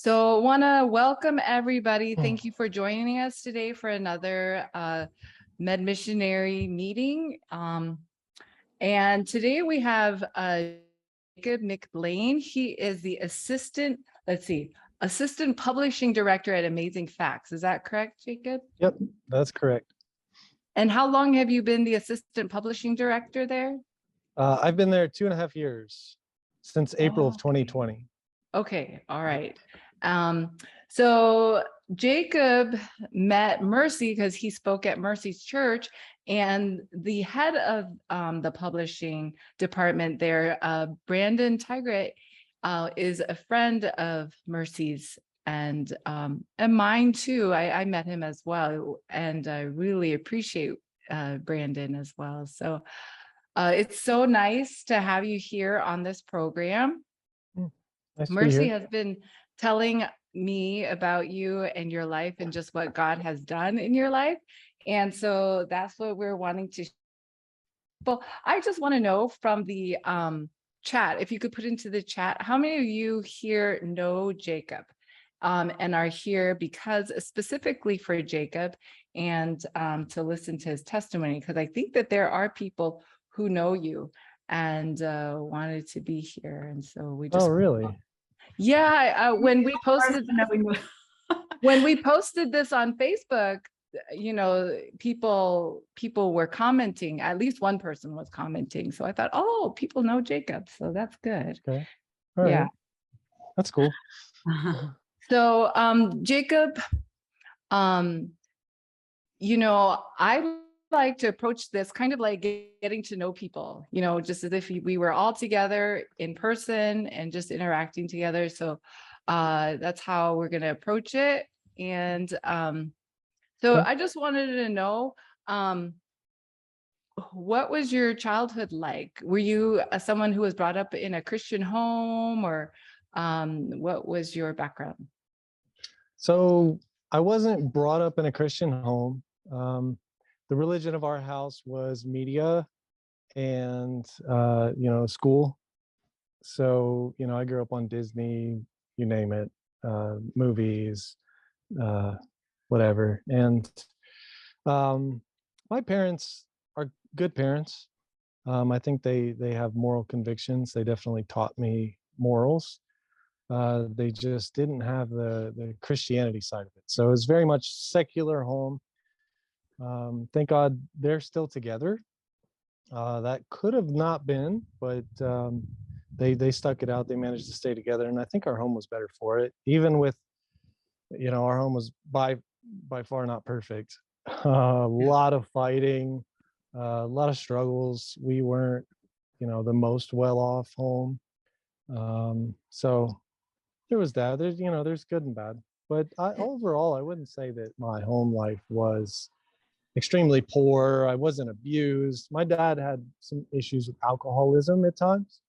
So want to welcome everybody. Thank you for joining us today for another Med Missionary meeting. And today we have Jacob McLean. He is the assistant publishing director at Amazing Facts. Is that correct, Jacob? Yep, that's correct. And how long have you been the assistant publishing director there? I've been there 2.5 years, since April of 2020. Okay, all right. So Jacob met Mercy because he spoke at Mercy's church, and the head of the publishing department there, Brandon Tigret, is a friend of Mercy's and mine too. I met him as well, and I really appreciate Brandon as well. So it's so nice to have you here on this program. Nice Mercy has been telling me about you and your life and just what God has done in your life. And so that's what we're wanting to. Well, I just want to know from the chat, if you could put into the chat, how many of you here know Jacob and are here because specifically for Jacob and to listen to his testimony? Because I think that there are people who know you and wanted to be here. And so we just. Oh, really? Yeah, when we posted this on Facebook, people were commenting. At least one person was commenting. So I thought, oh, people know Jacob, so that's good. Okay. All Yeah. right. That's cool. So Jacob, I like to approach this kind of like getting to know people, just as if we were all together in person and just interacting together. So that's how we're going to approach it. And so I just wanted to know, what was your childhood like? Were you someone who was brought up in a Christian home, or what was your background? So I wasn't brought up in a Christian home. The religion of our house was media and, school. So, I grew up on Disney, you name it, movies, whatever. And my parents are good parents. I think they have moral convictions. They definitely taught me morals. They just didn't have the Christianity side of it. So it was very much secular home. Thank God they're still together. That could have not been, but they stuck it out. They managed to stay together, and I think our home was better for it. Even with, our home was by far not perfect. A lot of fighting, a lot of struggles. We weren't, the most well-off home. So there was that. There's good and bad. But overall, I wouldn't say that my home life was extremely poor. I wasn't abused. My dad had some issues with alcoholism at times,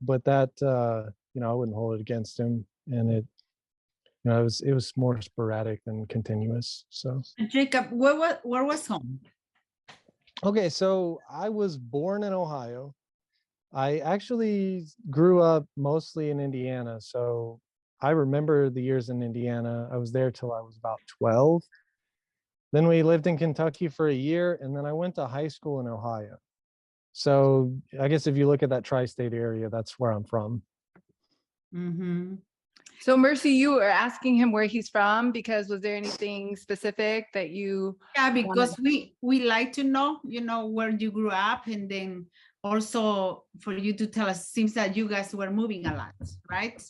but that, I wouldn't hold it against him. And it was more sporadic than continuous. So Jacob, where was home? Okay, so I was born in Ohio. I actually grew up mostly in Indiana. So I remember the years in Indiana. I was there till I was about 12. Then we lived in Kentucky for a year, and then I went to high school in Ohio. So I guess if you look at that tri-state area, that's where I'm from. Mm-hmm. So Mercy, you were asking him where he's from because was there anything specific that you? Yeah, because we like to know, where you grew up, and then also for you to tell us, seems that you guys were moving a lot, right?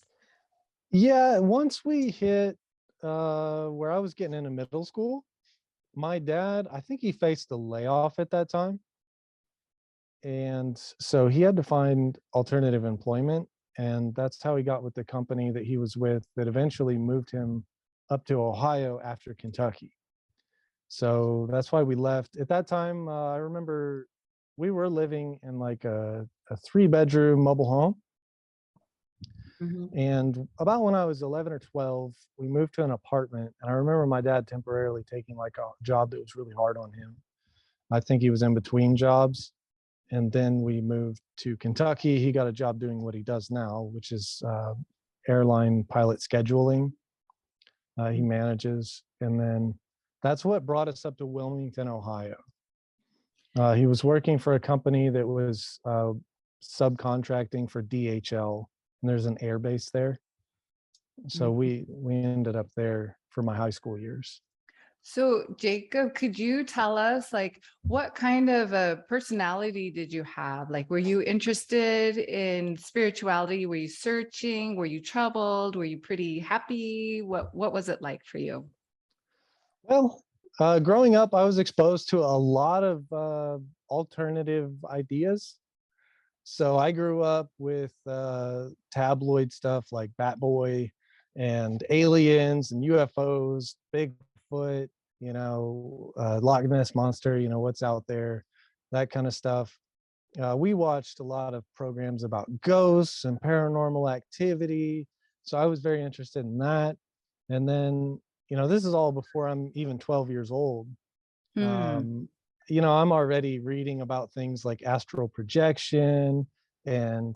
Yeah, once we hit where I was getting into middle school, my dad, I think he faced a layoff at that time. And so he had to find alternative employment. And that's how he got with the company that he was with that eventually moved him up to Ohio after Kentucky. So that's why we left. At that time, I remember we were living in like a 3-bedroom mobile home. Mm-hmm. And about when I was 11 or 12, we moved to an apartment. And I remember my dad temporarily taking like a job that was really hard on him. I think he was in between jobs. And then we moved to Kentucky. He got a job doing what he does now, which is airline pilot scheduling. He manages, and then that's what brought us up to Wilmington, Ohio. He was working for a company that was subcontracting for DHL, and there's an air base there. So we ended up there for my high school years. So Jacob, could you tell us like what kind of a personality did you have? Like, were you interested in spirituality? Were you searching? Were you troubled? Were you pretty happy? What was it like for you? Well, growing up, I was exposed to a lot of alternative ideas. So I grew up with tabloid stuff like Bat Boy and aliens and UFOs, Bigfoot, Loch Ness Monster, what's out there, that kind of stuff. We watched a lot of programs about ghosts and paranormal activity. So I was very interested in that. And then, this is all before I'm even 12 years old. I'm already reading about things like astral projection and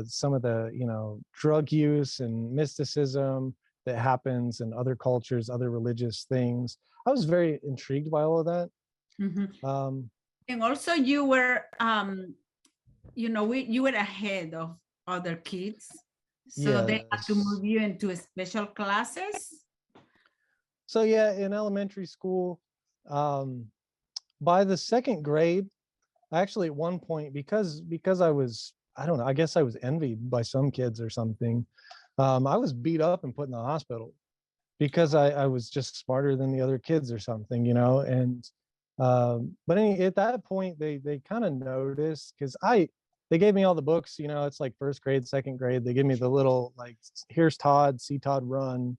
some of the, drug use and mysticism that happens in other cultures, other religious things. I was very intrigued by all of that. And also you were, you were ahead of other kids. So they had to move you into special classes. So yeah, in elementary school, by the second grade, actually at one point, because I was, I don't know, I guess I was envied by some kids or something. I was beat up and put in the hospital because I was just smarter than the other kids or something, and but at that point they kind of noticed because they gave me all the books, it's like first grade, second grade. They give me the little like, here's Todd, see Todd run,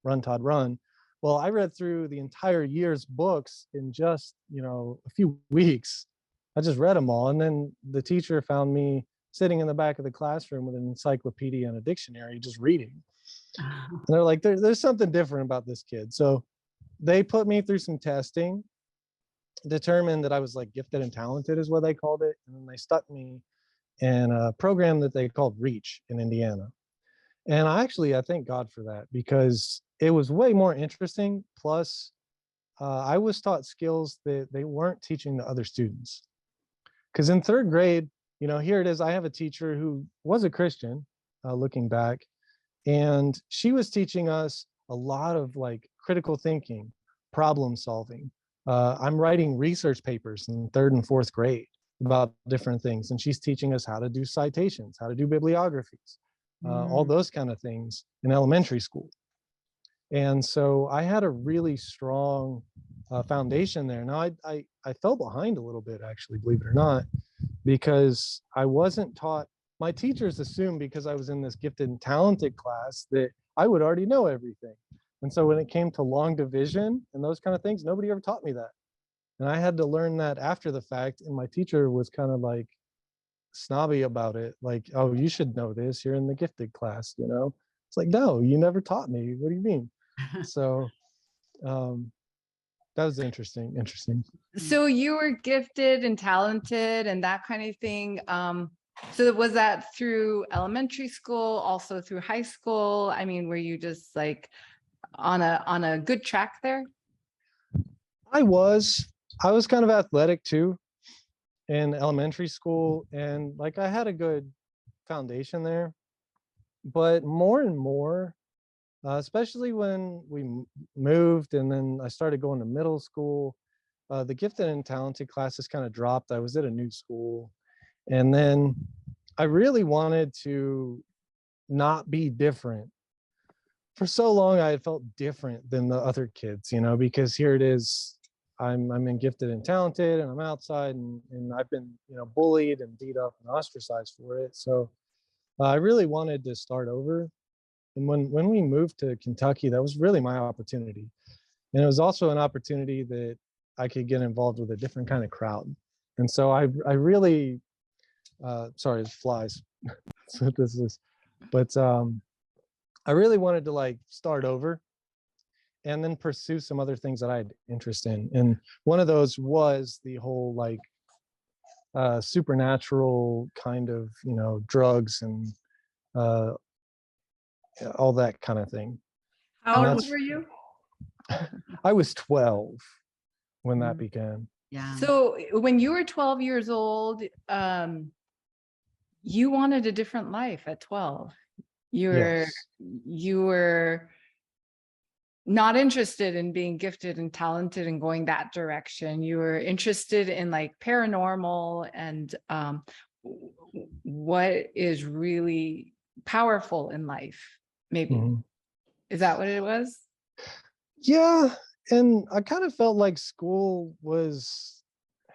run Todd run. Well, I read through the entire year's books in just, a few weeks. I just read them all. And then the teacher found me sitting in the back of the classroom with an encyclopedia and a dictionary, just reading. And they're like, there's something different about this kid. So they put me through some testing, determined that I was like gifted and talented is what they called it. And then they stuck me in a program that they called REACH in Indiana. And I thank God for that because it was way more interesting. Plus, I was taught skills that they weren't teaching the other students. Because in third grade, here it is. I have a teacher who was a Christian, looking back, and she was teaching us a lot of like critical thinking, problem solving. I'm writing research papers in third and fourth grade about different things, and she's teaching us how to do citations, how to do bibliographies, all those kind of things in elementary school. And so I had a really strong foundation there. Now I fell behind a little bit, actually, believe it or not, because I wasn't taught. My teachers assumed because I was in this gifted and talented class that I would already know everything. And so when it came to long division and those kind of things, nobody ever taught me that. And I had to learn that after the fact. And my teacher was kind of like snobby about it. Like, oh, you should know this. You're in the gifted class, It's like, no, you never taught me. What do you mean? So that was interesting. So you were gifted and talented and that kind of thing. So was that through elementary school, also through high school? I mean, were you just like on a good track there? I was kind of athletic too in elementary school, and like I had a good foundation there. But more and more, especially when we moved and then I started going to middle school, the gifted and talented classes kind of dropped. I was at a new school. And then I really wanted to not be different. For so long, I had felt different than the other kids, because here it is, I'm in gifted and talented and I'm outside and I've been, bullied and beat up and ostracized for it. So I really wanted to start over. And when we moved to Kentucky, that was really my opportunity. And it was also an opportunity that I could get involved with a different kind of crowd. And so I really, sorry, it's flies. That's what this is. But I really wanted to like start over and then pursue some other things that I had interest in. And one of those was the whole like supernatural kind of, drugs and all that kind of thing. How How old old that's- were you? I was 12 when that Mm. began. Yeah. So when you were 12 years old, you wanted a different life at 12. Yes. You were not interested in being gifted and talented and going that direction. You were interested in like paranormal and what is really powerful in life, maybe. Mhm. Is that what it was? Yeah. And I kind of felt like school was, I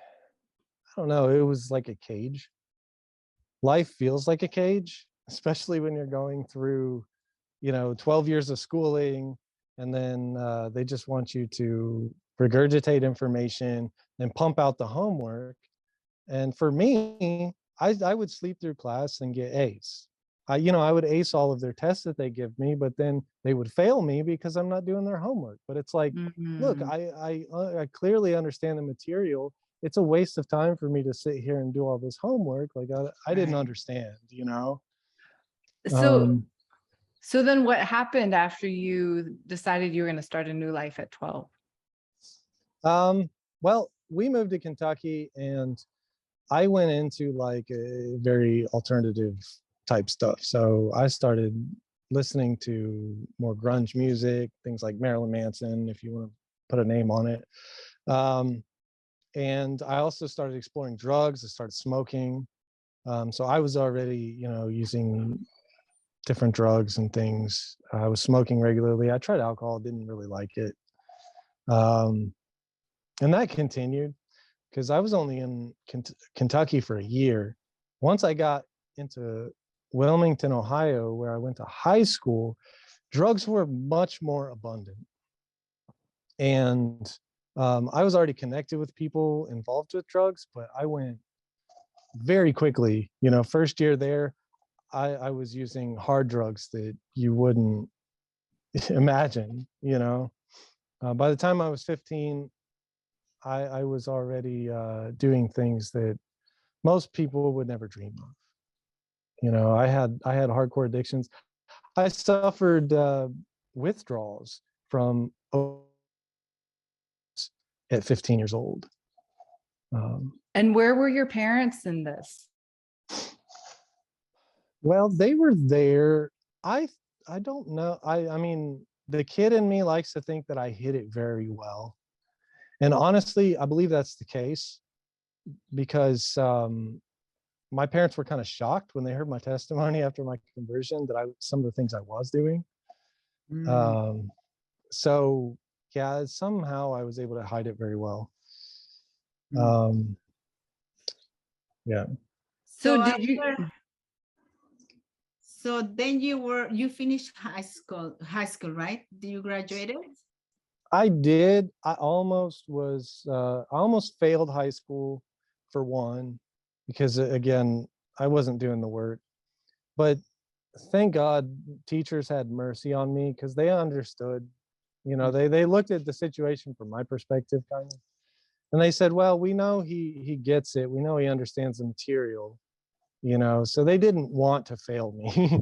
don't know, it was like a cage. Life feels like a cage, especially when you're going through, 12 years of schooling, and then they just want you to regurgitate information and pump out the homework. And for me, I would sleep through class and get A's. I would ace all of their tests that they give me, but then they would fail me because I'm not doing their homework. But it's like, look, Mhm. I clearly understand the material. It's a waste of time for me to sit here and do all this homework. Like I didn't Right. understand. So, Um, so then what happened after you decided you were going to start a new life at 12? well, we moved to Kentucky, and I went into like a very alternative type stuff. So I started listening to more grunge music, things like Marilyn Manson, if you want to put a name on it. Um, and I also started exploring drugs. I started smoking. So I was already, using different drugs and things. I was smoking regularly. I tried alcohol, didn't really like it. Um, and that continued because I was only in Kentucky for a year. Once I got into Wilmington, Ohio, where I went to high school, drugs were much more abundant. And I was already connected with people involved with drugs, but I went very quickly. First year there, I was using hard drugs that you wouldn't imagine. By the time I was 15, I was already doing things that most people would never dream of. I had hardcore addictions. I suffered withdrawals from at 15 years old. And where were your parents in this? Well, they were there. I I don't know. I mean, the kid in me likes to think that I hid it very well. And honestly, I believe that's the case because my parents were kind of shocked when they heard my testimony after my conversion that some of the things I was doing. Mm. So yeah, somehow I was able to hide it very well. Mm. Um, yeah. So So did you? So then you finished high school, right? Did you graduated? I did. I almost failed high school for one, because again, I wasn't doing the work. But thank God teachers had mercy on me because they understood. They looked at the situation from my perspective kind of. And they said, well, we know he gets it. We know he understands the material, so they didn't want to fail me.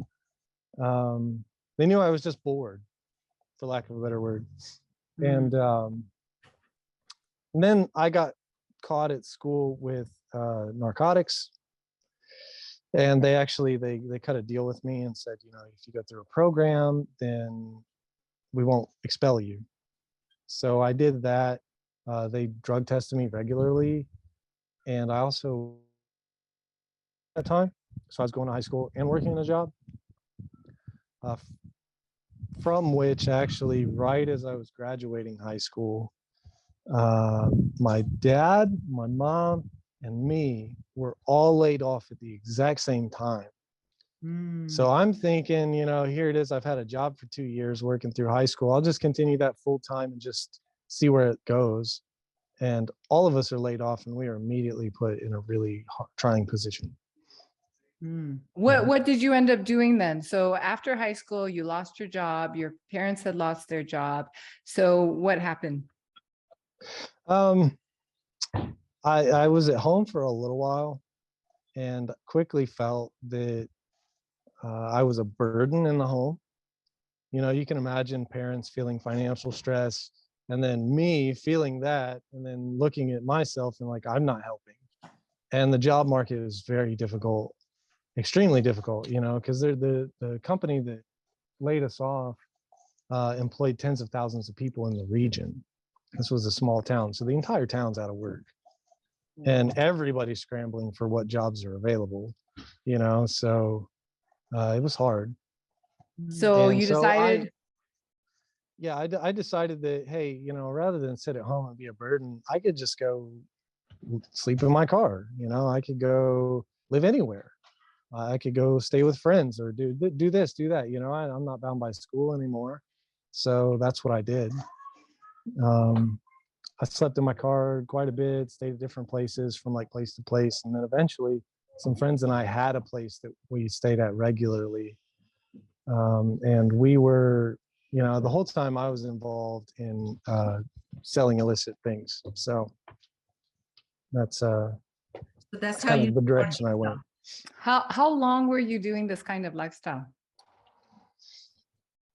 They knew I was just bored, for lack of a better word. Mm. And then I got caught at school with narcotics, and they cut a deal with me and said, if you go through a program, then we won't expel you. So I did that. They drug tested me regularly, and I also at that time, so I was going to high school and working in a job. From which, actually, right as I was graduating high school, my dad, my mom, and me were all laid off at the exact same time. Mm. So I'm thinking, here it is. I've had a job for 2 years working through high school. I'll just continue that full time and just see where it goes. And all of us are laid off, and we are immediately put in a really trying position. Mm. What did you end up doing then? So after high school, you lost your job, your parents had lost their job. So what happened? Um, I was at home for a little while and quickly felt that I was a burden in the home. You know, you can imagine parents feeling financial stress, and then me feeling that, and then looking at myself and like, I'm not helping. And the job market is very difficult, extremely difficult, you know, because they're the company that laid us off employed tens of thousands of people in the region. This was a small town, so the entire town's out of work, and everybody's scrambling for what jobs are available, you know. So it was hard. So And you so decided, I decided that, hey, you know, rather than sit at home and be a burden, I could just go sleep in my car. You know, I could go live anywhere. I could go stay with friends or do this, do that. You know, I'm not bound by school anymore. So that's what I did. Um, I slept in my car quite a bit, stayed at different places from like place to place. And then eventually some friends and I had a place that we stayed at regularly. And we were, you know, the whole time I was involved in selling illicit things. So that's So that's how kind you of the support direction I went. yourself. how long were you doing this kind of lifestyle?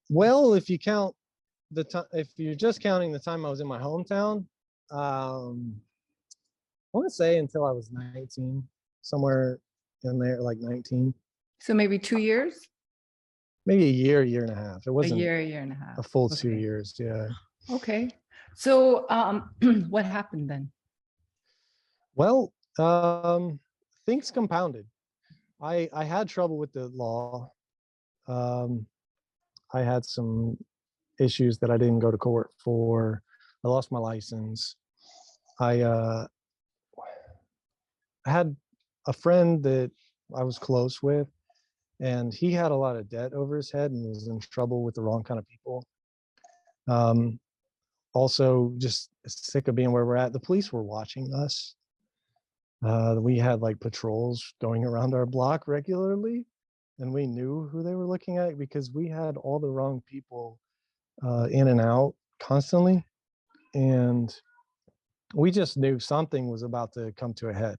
Well, if you count the time, if you're just counting the time I was in my hometown, I want to say until I was 19, somewhere in there, like 19, So maybe 2 years, maybe year and a half. It a wasn't year and a half. a full 2 Okay. years. Yeah. Okay. So what happened then? Well, things compounded. I had trouble with the law. Um, I had some issues that I didn't go to court for. I lost my license. I had a friend that I was close with, and he had a lot of debt over his head and was in trouble with the wrong kind of people. Um, Also, just sick of being where we're at. The police were watching us. We had like patrols going around our block regularly, and we knew who they were looking at because we had all the wrong people in and out constantly. And we just knew something was about to come to a head.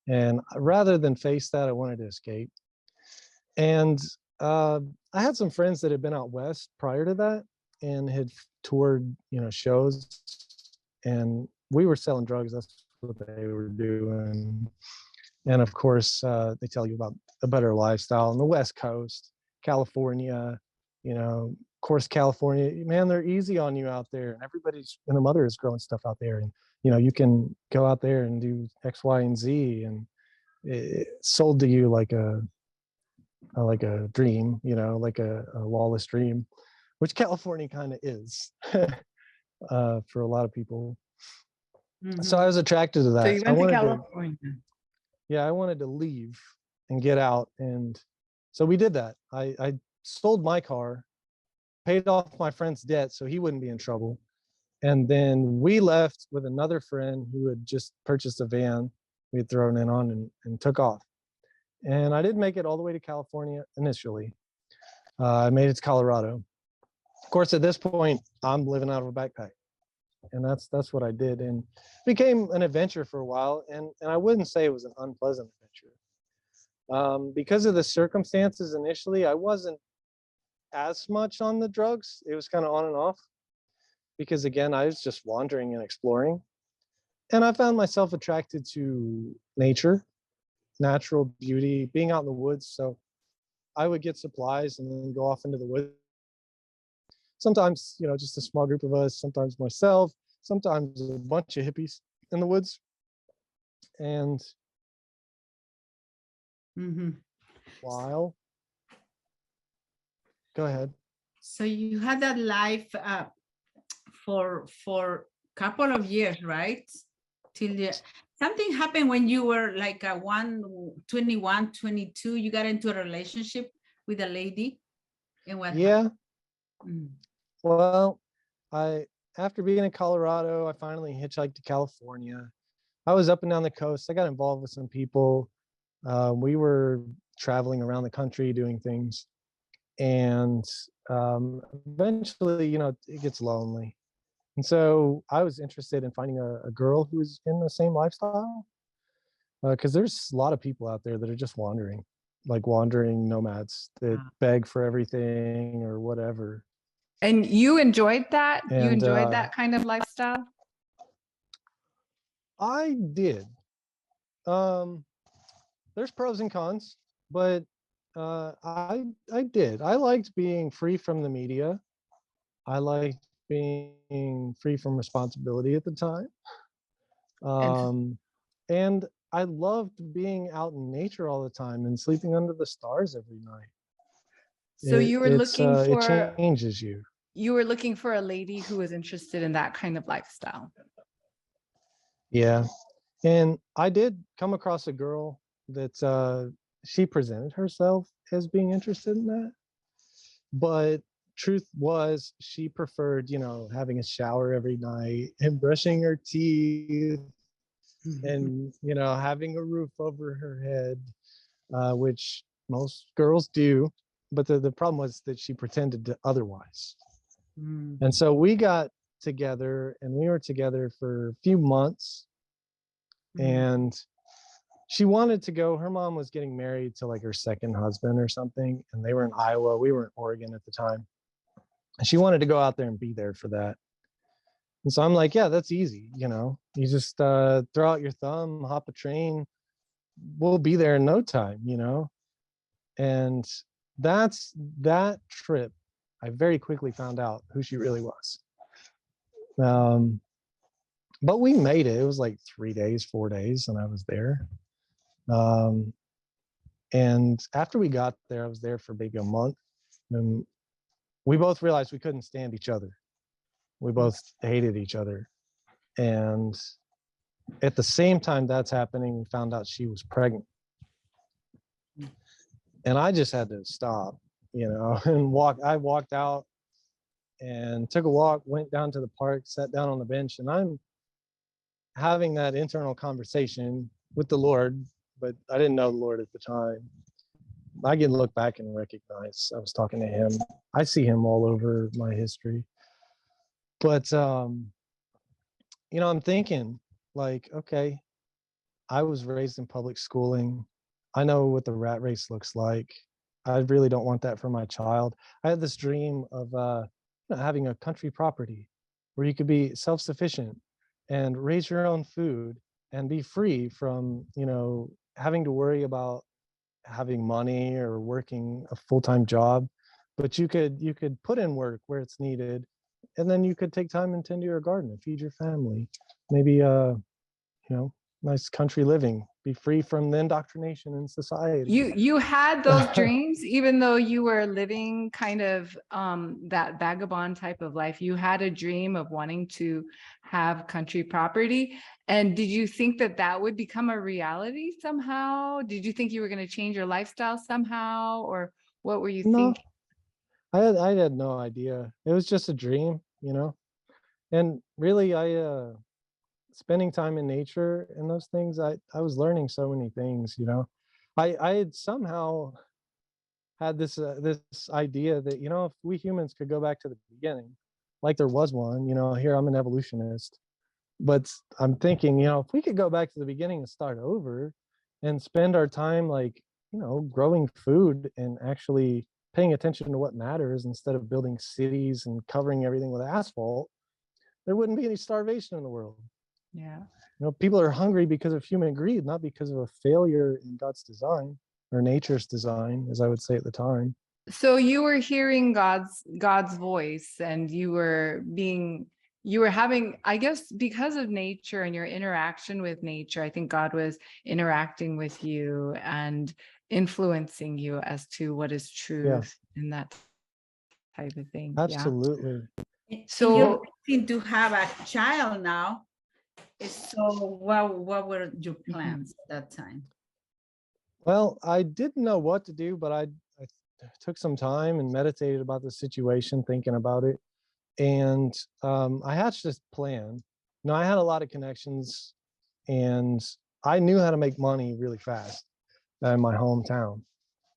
And rather than face that, I wanted to escape. And uh, I had some friends that had been out west prior to that and had toured, you know, shows, and we were selling drugs. That's what they were doing. And of course, they tell you about a better lifestyle on the West Coast, California. You know, of course, California, man, they're easy on you out there, and everybody's and the mother is growing stuff out there, and you know, you can go out there and do X, Y, and Z, and it's sold to you like a dream, you know, like a lawless dream, which California kind of is for a lot of people. So I Mhm. was attracted to So that. you So I went to wanted to, California. yeah, I wanted to leave and get out. And so we did that. I sold my car, paid off my friend's debt so he wouldn't be in trouble. And then we left with another friend who had just purchased a van we had thrown in on and took off. And I didn't make it all the way to California initially. I made it to Colorado. Of course, at this point, I'm living out of a backpack, and that's what I did, and became an adventure for a while. And I wouldn't say it was an unpleasant adventure. Because of the circumstances initially, I wasn't as much on the drugs. It was kind of on and off because again, I was just wandering and exploring, and I found myself attracted to nature, natural beauty, being out in the woods. So I would get supplies and then go off into the woods. Sometimes, you know, just a small group of us, sometimes myself, sometimes a bunch of hippies in the woods. And Mhm. while, go ahead. So you had that life for couple of years, right? Till something happened when you were like 21, 22. You got into a relationship with a lady, and what happened? Yeah, Mm. well, I, after being in Colorado, I finally hitchhiked to California. I was up and down the coast. I got involved with some people. We were traveling around the country doing things. And eventually, you know, it gets lonely. And so I was interested in finding a girl who was in the same lifestyle because there's a lot of people out there that are just wandering. like wandering nomads that Wow. beg for everything or whatever. And you enjoyed that? You And enjoyed that kind of lifestyle? I did. Um, there's pros and cons, but I did. I liked being free from the media. I liked being free from responsibility at the time. And Um, and I loved being out in nature all the time and sleeping under the stars every night. so It changes you. you were looking for a lady who was interested in that kind of lifestyle. Yeah. And I did come across a girl that she presented herself as being interested in that. But truth was she preferred, having a shower every night and brushing her teeth and, having a roof over her head, which most girls do. But the problem was that she pretended to otherwise. Mm. And so we got together and we were together for a few months. And she wanted to go. Her mom was getting married to like her second husband or something, and they were in Iowa. We were in Oregon at the time. And she wanted to go out there and be there for that. And so I'm like, yeah, that's easy. You just throw out your thumb, hop a train. We'll be there in no time. And that trip, I very quickly found out who she really was. But we made it. It was like 3 days, 4 days, and I was there. And after we got there, I was there for maybe a month. And we both realized we couldn't stand each other. We both hated each other. And at the same time that's happening, we found out she was pregnant. And I just had to stop, and walk. I walked out and took a walk, went down to the park, sat down on the bench, and I'm having that internal conversation with the Lord, but I didn't know the Lord at the time. I can look back and recognize I was talking to him. I see him all over my history. But I'm thinking like, okay, I was raised in public schooling. I know what the rat race looks like. I really don't want that for my child. I had this dream of having a country property where you could be self-sufficient and raise your own food and be free from, having to worry about having money or working a full-time job. But you could put in work where it's needed, and then you could take time and tend to your garden and feed your family. Maybe nice country living, be free from the indoctrination in society. You had those dreams, even though you were living kind of that vagabond type of life. You had a dream of wanting to have country property. And did you think that that would become a reality somehow? Did you think you were going to change your lifestyle somehow, or what were you No, thinking? I had no idea. It was just a dream. And really, spending time in nature and those things, I was learning so many things. I had somehow had this idea that, if we humans could go back to the beginning, like there was one. Here I'm an evolutionist, but I'm thinking, if we could go back to the beginning and start over and spend our time like, growing food and actually paying attention to what matters instead of building cities and covering everything with asphalt, there wouldn't be any starvation in the world. Yeah. People are hungry because of human greed, not because of a failure in God's design or nature's design, as I would say at the time. So you were hearing God's voice, and you were having, I guess, because of nature and your interaction with nature, I think God was interacting with you and influencing you as to what is truth in that type of thing. Absolutely. Yeah. So you're So looking to have a child now. So what were your plans at that time? Well, I didn't know what to do, but I took some time and meditated about the situation, thinking about it. And I hatched this plan. I had a lot of connections, and I knew how to make money really fast in my hometown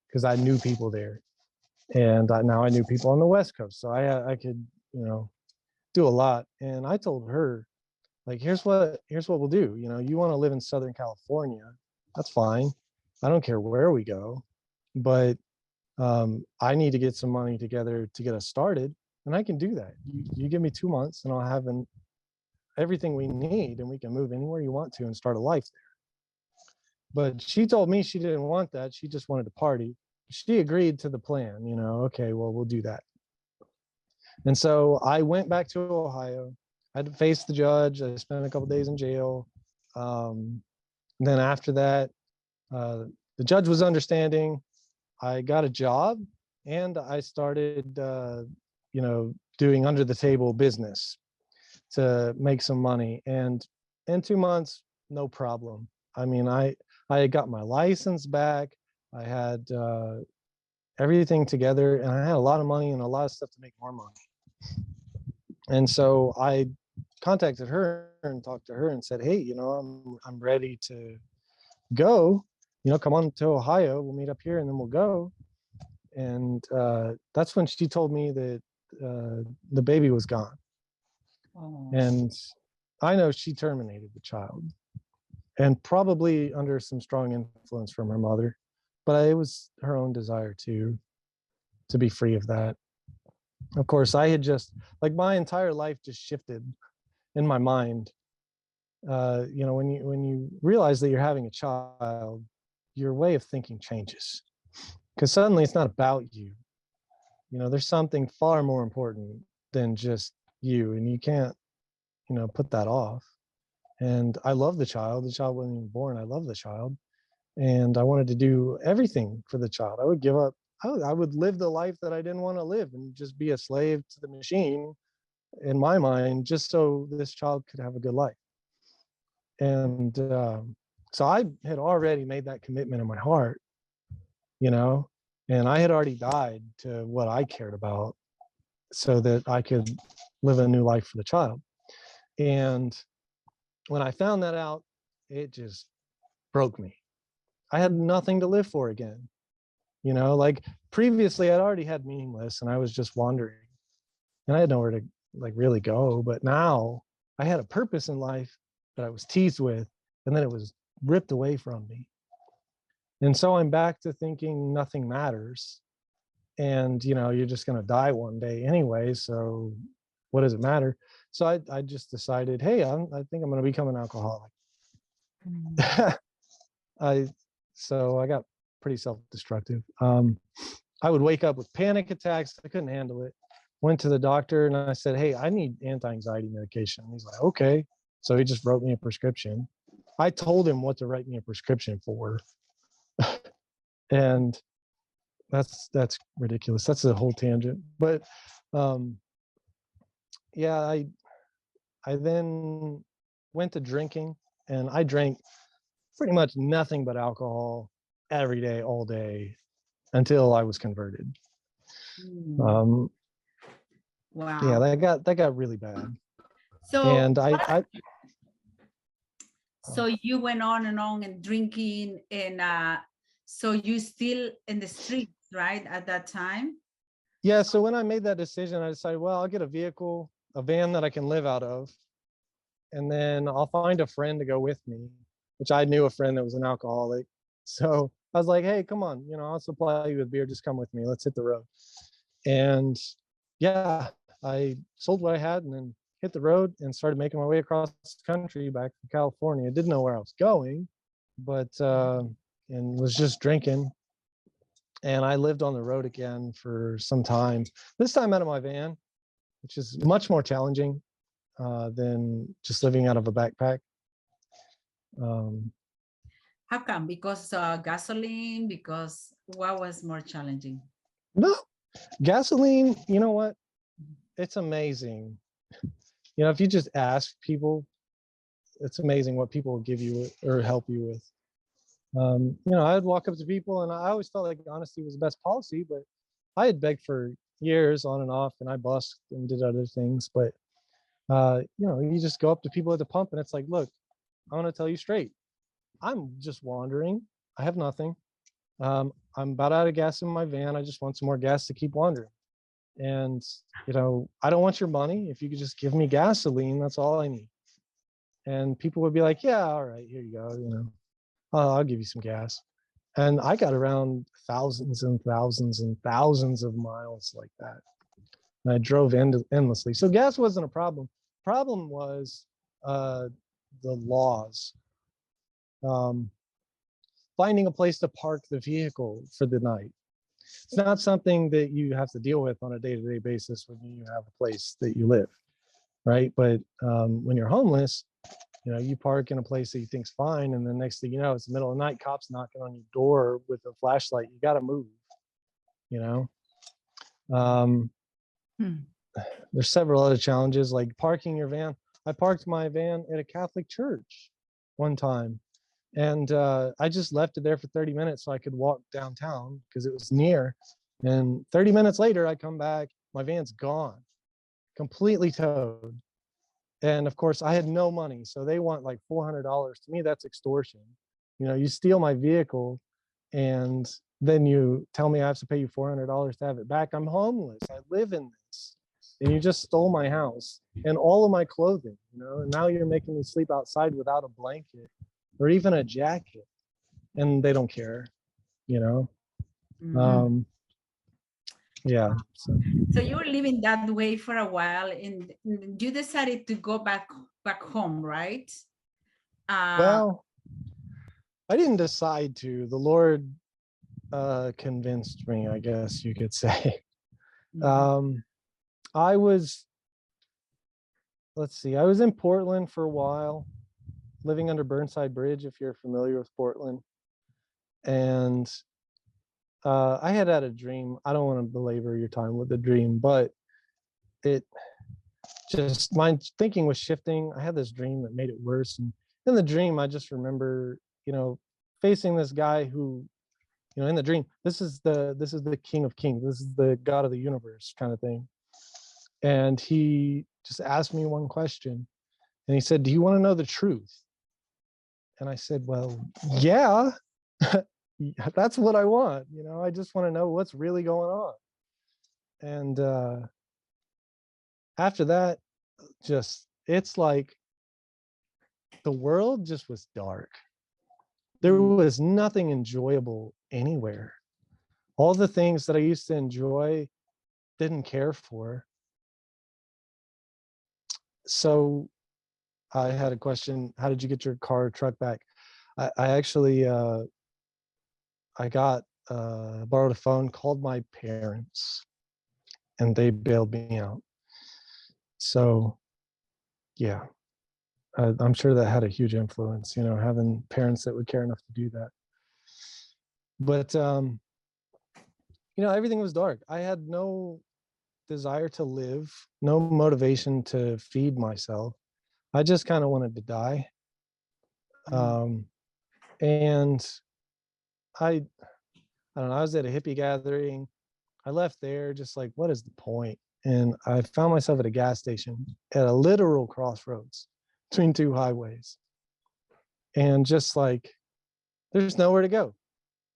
because I knew people there. And now I knew people on the West Coast. So I could, do a lot. And I told her, like, here's what we'll do. You want to live in Southern California, that's fine. I don't care where we go. but I need to get some money together to get us started, and I can do that. You give me 2 months, and I'll have everything we need, and we can move anywhere you want to and start a life there. But she told me she didn't want that. She just wanted to party. She agreed to the plan, okay, well, we'll do that. And so I went back to Ohio. I had to face the judge. I spent a couple days in jail. Then after that, the judge was understanding. I got a job, and I started, doing under the table business to make some money. And in 2 months, no problem. I mean, I had got my license back. I had everything together, and I had a lot of money and a lot of stuff to make more money. And so I contacted her and talked to her and said, hey, I'm ready to go. Come on to Ohio. We'll meet up here, and then we'll go. And that's when she told me that the baby was gone. Oh. And I know she terminated the child, and probably under some strong influence from her mother, but it was her own desire to be free of that. Of course, I had just, like, my entire life just shifted in my mind. When you realize that you're having a child, your way of thinking changes, because suddenly it's not about you. There's something far more important than just you, and you can't, put that off. And I love the child. The child wasn't even born. I love the child. And I wanted to do everything for the child. I would give up. I would live the life that I didn't want to live and just be a slave to the machine, in my mind, just so this child could have a good life. And so I had already made that commitment in my heart, and I had already died to what I cared about so that I could live a new life for the child. And when I found that out, it just broke me. I had nothing to live for again. Like previously I'd already had meaningless, and I was just wandering, and I had nowhere to really go. But now I had a purpose in life that I was teased with, and then it was ripped away from me. And so I'm back to thinking nothing matters. And, you're just going to die one day anyway. So what does it matter? So I just decided, hey, I think I'm going to become an alcoholic. So I got pretty self-destructive. I would wake up with panic attacks. I couldn't handle it. Went to the doctor, and I said, hey, I need anti-anxiety medication. And he's like, okay. So he just wrote me a prescription. I told him what to write me a prescription for. And that's ridiculous. That's a whole tangent. But yeah, I then went to drinking, and I drank pretty much nothing but alcohol every day, all day, until I was converted. Wow. Yeah, that got really bad. So, and so you went on and drinking, and so you still in the streets, right, at that time? Yeah, so when I made that decision, I decided, well, I'll get a vehicle, a van that I can live out of, and then I'll find a friend to go with me, which I knew a friend that was an alcoholic. So I was like, hey, come on, I'll supply you with beer. Just come with me. Let's hit the road. And yeah, I sold what I had and then hit the road and started making my way across the country back to California. I didn't know where I was going, but and was just drinking. And I lived on the road again for some time, this time out of my van, which is much more challenging than just living out of a backpack. How come? Because gasoline? Because what was more challenging? No, gasoline, you know what? It's amazing. If you just ask people, it's amazing what people will give you or help you with. I'd walk up to people, and I always felt like honesty was the best policy, but I had begged for years on and off, and I busked and did other things. But, you just go up to people at the pump, and it's like, look, I want to tell you straight. I'm just wandering. I have nothing. I'm about out of gas in my van. I just want some more gas to keep wandering. And, I don't want your money. If you could just give me gasoline, that's all I need. And people would be like, yeah, all right, here you go. I'll give you some gas. And I got around thousands and thousands and thousands of miles like that. And I drove endlessly. So gas wasn't a problem. Problem was the laws. Finding a place to park the vehicle for the night. It's not something that you have to deal with on a day-to-day basis when you have a place that you live, right? But when you're homeless, you know, you park in a place that you think's fine, and the next thing you know, it's the middle of the night, cops knocking on your door with a flashlight. You got to move, you know. There's several other challenges like parking your van. I parked my van at a Catholic church one time, and I just left it there for 30 minutes so I could walk downtown because it was near. And 30 minutes later, I come back, my van's gone, completely towed. And of course, I had no money, so they want like $400. To me, that's extortion. You know, you steal my vehicle, and then you tell me I have to pay you $400 to have it back. I'm homeless. I live in this, and you just stole my house and all of my clothing. You know, and now you're making me sleep outside without a blanket or even a jacket, and they don't care. You know. Mhm. Yeah. So you were living that way for a while, and you decided to go back home, right? Well, I didn't decide to. The Lord convinced me, I guess you could say. Mhm. I was, let's see, I was in Portland for a while, living under Burnside Bridge, if you're familiar with Portland. And I had a dream. I don't want to belabor your time with the dream, but it just, my thinking was shifting. I had this dream that made it worse. And in the dream, I just remember, you know, facing this guy who, you know, in the dream, this is the King of Kings. This is the God of the universe kind of thing. And he just asked me one question, and he said, "Do you want to know the truth?" And I said, "Well, yeah, that's what I want. You know, I just want to know what's really going on." And after that, just, it's like the world just was dark. There was nothing enjoyable anywhere. All the things that I used to enjoy, didn't care for. So I had a question: how did you get your car or truck back? I actually I got borrowed a phone, called my parents, and they bailed me out. So yeah, I'm sure that had a huge influence, you know, having parents that would care enough to do that. But you know, everything was dark. I had no desire to live, no motivation to feed myself. I just kind of wanted to die. Um, and I don't know, I was at a hippie gathering. I left there just like, what is the point? And I found myself at a gas station at a literal crossroads between two highways. And just like, there's nowhere to go.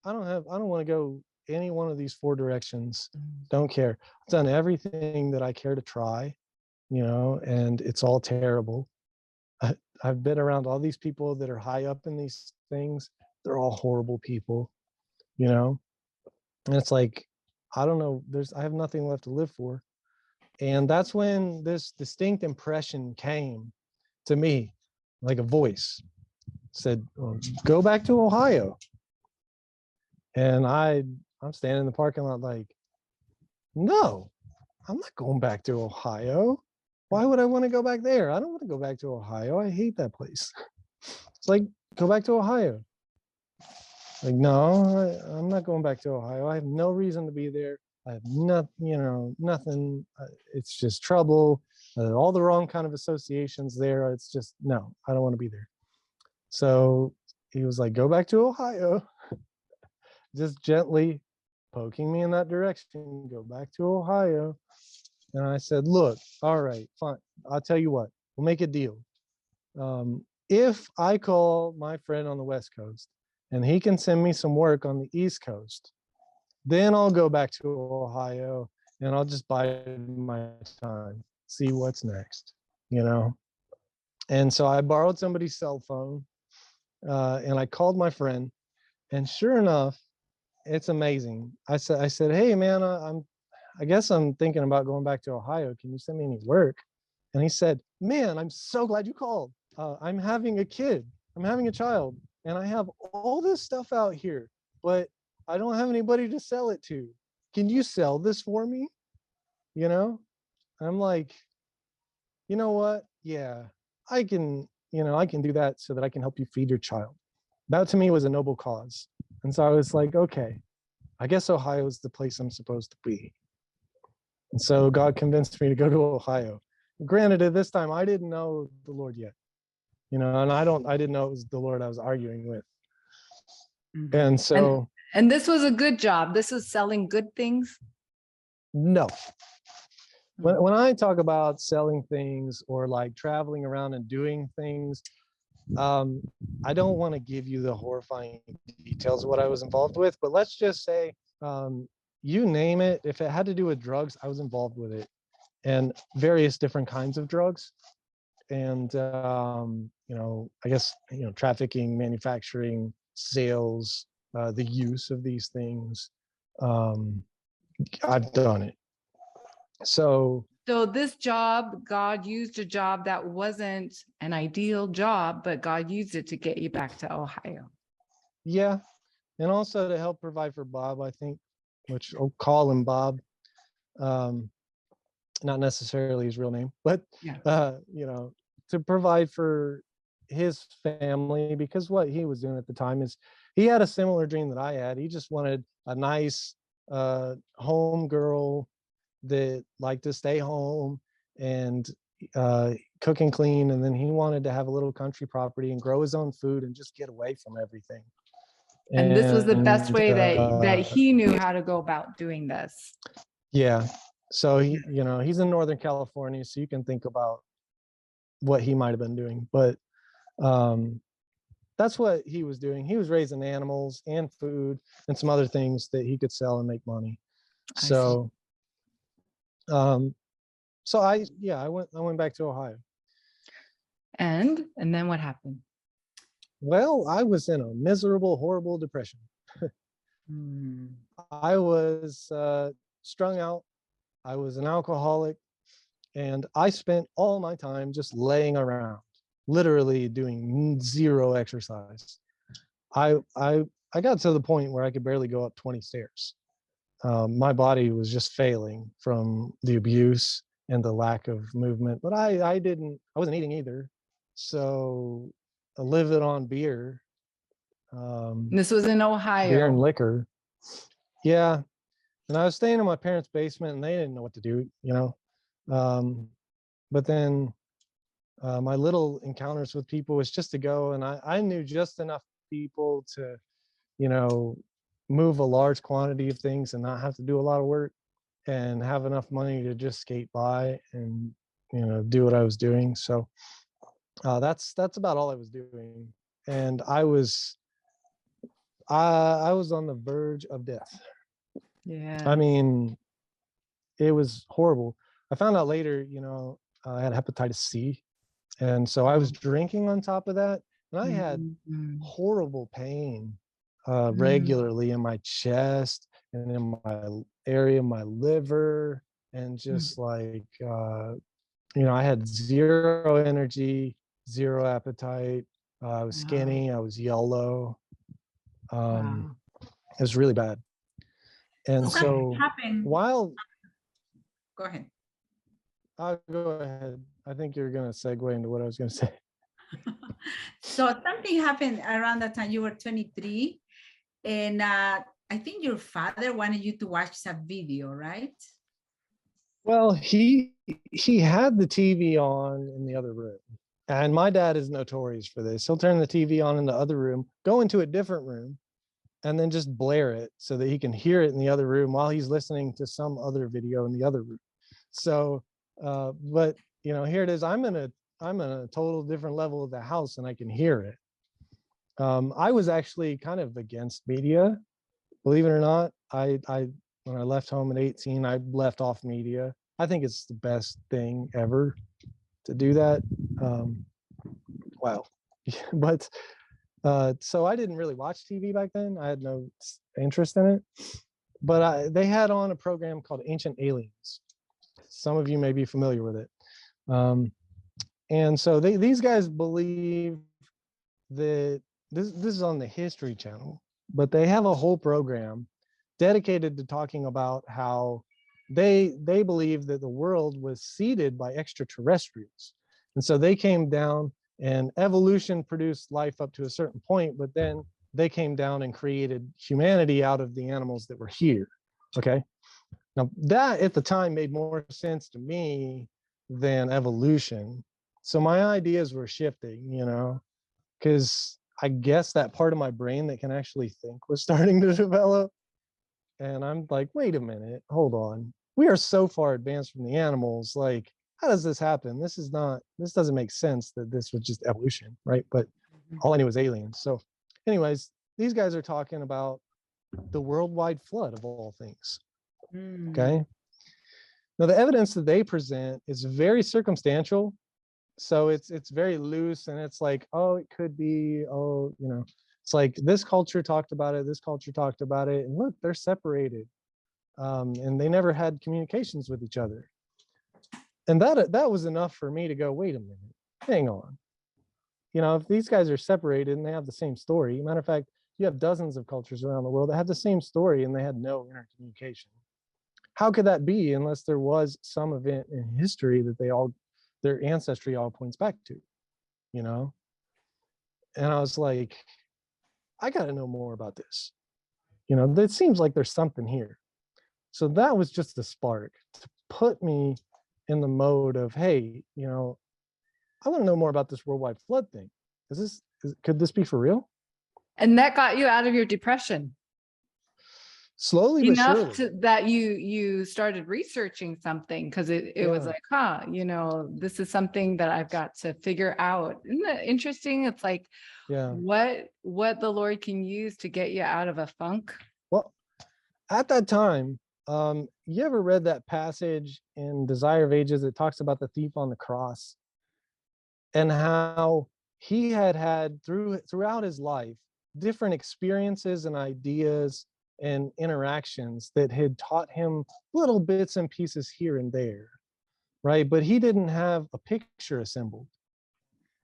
I don't want to go any one of these four directions. Don't care. I've done everything that I care to try, you know, and it's all terrible. I've been around all these people that are high up in these things. They're all horrible people, you know? And it's like, I don't know, I have nothing left to live for. And that's when this distinct impression came to me, like a voice said, well, go back to Ohio. And I'm standing in the parking lot like, no, I'm not going back to Ohio. Why would I want to go back there? I don't want to go back to Ohio. I hate that place. It's like, go back to Ohio. Like, no, I'm not going back to Ohio. I have no reason to be there. I have nothing. It's just trouble. All the wrong kind of associations there. It's just, no, I don't want to be there. So he was like, go back to Ohio, just gently poking me in that direction. Go back to Ohio. And I said, look, all right, fine. I'll tell you what, we'll make a deal. If I call my friend on the West Coast and he can send me some work on the East Coast, then I'll go back to Ohio and I'll just bide my time, see what's next, you know? And so I borrowed somebody's cell phone and I called my friend And sure enough, it's amazing. I said, hey man, I guess I'm thinking about going back to Ohio. Can you send me any work? And he said, man, I'm so glad you called. I'm having a kid. I'm having a child, and I have all this stuff out here, but I don't have anybody to sell it to. Can you sell this for me? You know? And I'm like, you know what? Yeah, I can, I can do that so that I can help you feed your child. That to me was a noble cause. And so I was like, okay, I guess Ohio is the place I'm supposed to be. And so God convinced me to go to Ohio. Granted, at this time, I didn't know the Lord yet, and I didn't know it was the Lord I was arguing with. Mhm. And so, And this was a good job. This is selling good things. no. Mhm. When I talk about selling things or like traveling around and doing things, I don't want to give you the horrifying details of what I was involved with, but let's just say, you name it, if it had to do with drugs, I was involved with it, and various different kinds of drugs. And, I guess, trafficking, manufacturing, sales, the use of these things. Um, I've done it. So, So this job, God used a job that wasn't an ideal job, but God used it to get you back to Ohio. yeah. And also to help provide for Bob, I think, which I'll call him Bob. Not necessarily his real name, but, Yeah. to provide for his family, because what he was doing at the time is he had a similar dream that I had. He just wanted a nice home girl that liked to stay home and cook and clean. And then he wanted to have a little country property and grow his own food and just get away from everything. And this was the best And way that he knew how to go about doing this. yeah. So he's in Northern California, so you can think about what he might have been doing. But that's what he was doing. He was raising animals and food and some other things that he could sell and make money. I see. So so I went back to Ohio. And then what happened? Well, I was in a miserable, horrible depression. Mm. I was strung out. I was an alcoholic, and I spent all my time just laying around, literally doing zero exercise. I got to the point where I could barely go up 20 stairs. My body was just failing from the abuse and the lack of movement. But I wasn't eating either, so I lived it on beer, This was in beer and Ohio. liquor. Yeah, and I was staying in my parents' basement, and they didn't know what to do, But then my little encounters with people was just to go, and I knew just enough people to, move a large quantity of things and not have to do a lot of work and have enough money to just skate by and, do what I was doing. So that's about all I was doing. And I was on the verge of death. Yeah. I mean, it was horrible. I found out later, I had hepatitis C. And so I was drinking on top of that. And I had Mhm. horrible pain Mm. regularly in my chest and in my area, my liver, and just like, I had zero energy, zero appetite. I was Wow. skinny. I was yellow. Wow. It was really bad. And Something so happened. while Go ahead. I'll go ahead, I think you're going to segue into what I was going to say. So something happened around that time. You were 23, and I think your father wanted you to watch some video, right? Well, he had the TV on in the other room. And my dad is notorious for this. He'll turn the TV on in the other room, go into a different room, and then just blare it so that he can hear it in the other room while he's listening to some other video in the other room. So, but here it is. I'm in a total different level of the house and I can hear it. I was actually kind of against media, believe it or not. When I left home at 18, I left off media. I think it's the best thing ever to do that. Wow. But So I didn't really watch TV back then. I had no interest in it. But they had on a program called Ancient Aliens. Some of you may be familiar with it. And so these guys believe that this is on the History Channel, but they have a whole program dedicated to talking about how they believe that the world was seeded by extraterrestrials. And so they came down and evolution produced life up to a certain point, but then they came down and created humanity out of the animals that were here. Okay. Now that at the time made more sense to me than evolution. So my ideas were shifting, you know, because I guess that part of my brain that can actually think was starting to develop. And I'm like, wait a minute, hold on. We are so far advanced from the animals. Like, how does this happen? This doesn't make sense that this was just evolution, right? But all I knew was aliens. So, anyways, these guys are talking about the worldwide flood of all things. Okay. Now, the evidence that they present is very circumstantial. So it's very loose, and it's like, oh, it could be, oh, you know, it's like this culture talked about it, this culture talked about it, and look, they're separated, and they never had communications with each other. And that was enough for me to go, wait a minute, hang on. You know, if these guys are separated and they have the same story, matter of fact, you have dozens of cultures around the world that have the same story and they had no intercommunication. How could that be unless there was some event in history that their ancestry all points back to, you know? And I was like, I got to know more about this. You know, it seems like there's something here. So that was just a spark to put me in the mode of, hey, you know, I want to know more about this worldwide flood thing. Could this be for real? And that got you out of your depression Slowly but enough surely. that you started researching something, because it was Yeah. like, you know, this is something that I've got to figure out. Isn't that interesting? It's like, Yeah. what the Lord can use to get you out of a funk. Well, at that time, you ever read that passage in Desire of Ages that talks about the thief on the cross and how he had throughout his life different experiences and ideas and interactions that had taught him little bits and pieces here and there, right? But he didn't have a picture assembled.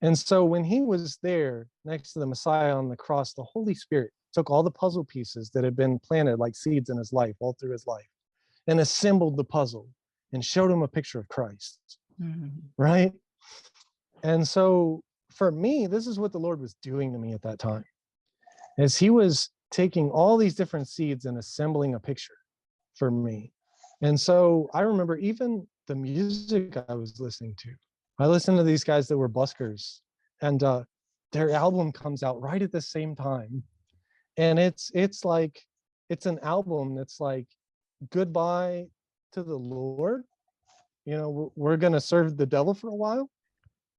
And so when he was there next to the Messiah on the cross, the Holy Spirit took all the puzzle pieces that had been planted like seeds in his life, all through his life, and assembled the puzzle and showed him a picture of Christ, right? And so for me, this is what the Lord was doing to me at that time, as he was taking all these different seeds and assembling a picture for me. And so I remember even the music I was listening to. I listened to these guys that were buskers, and their album comes out right at the same time. And it's like, it's an album that's like, goodbye to the Lord. You know, we're going to serve the devil for a while.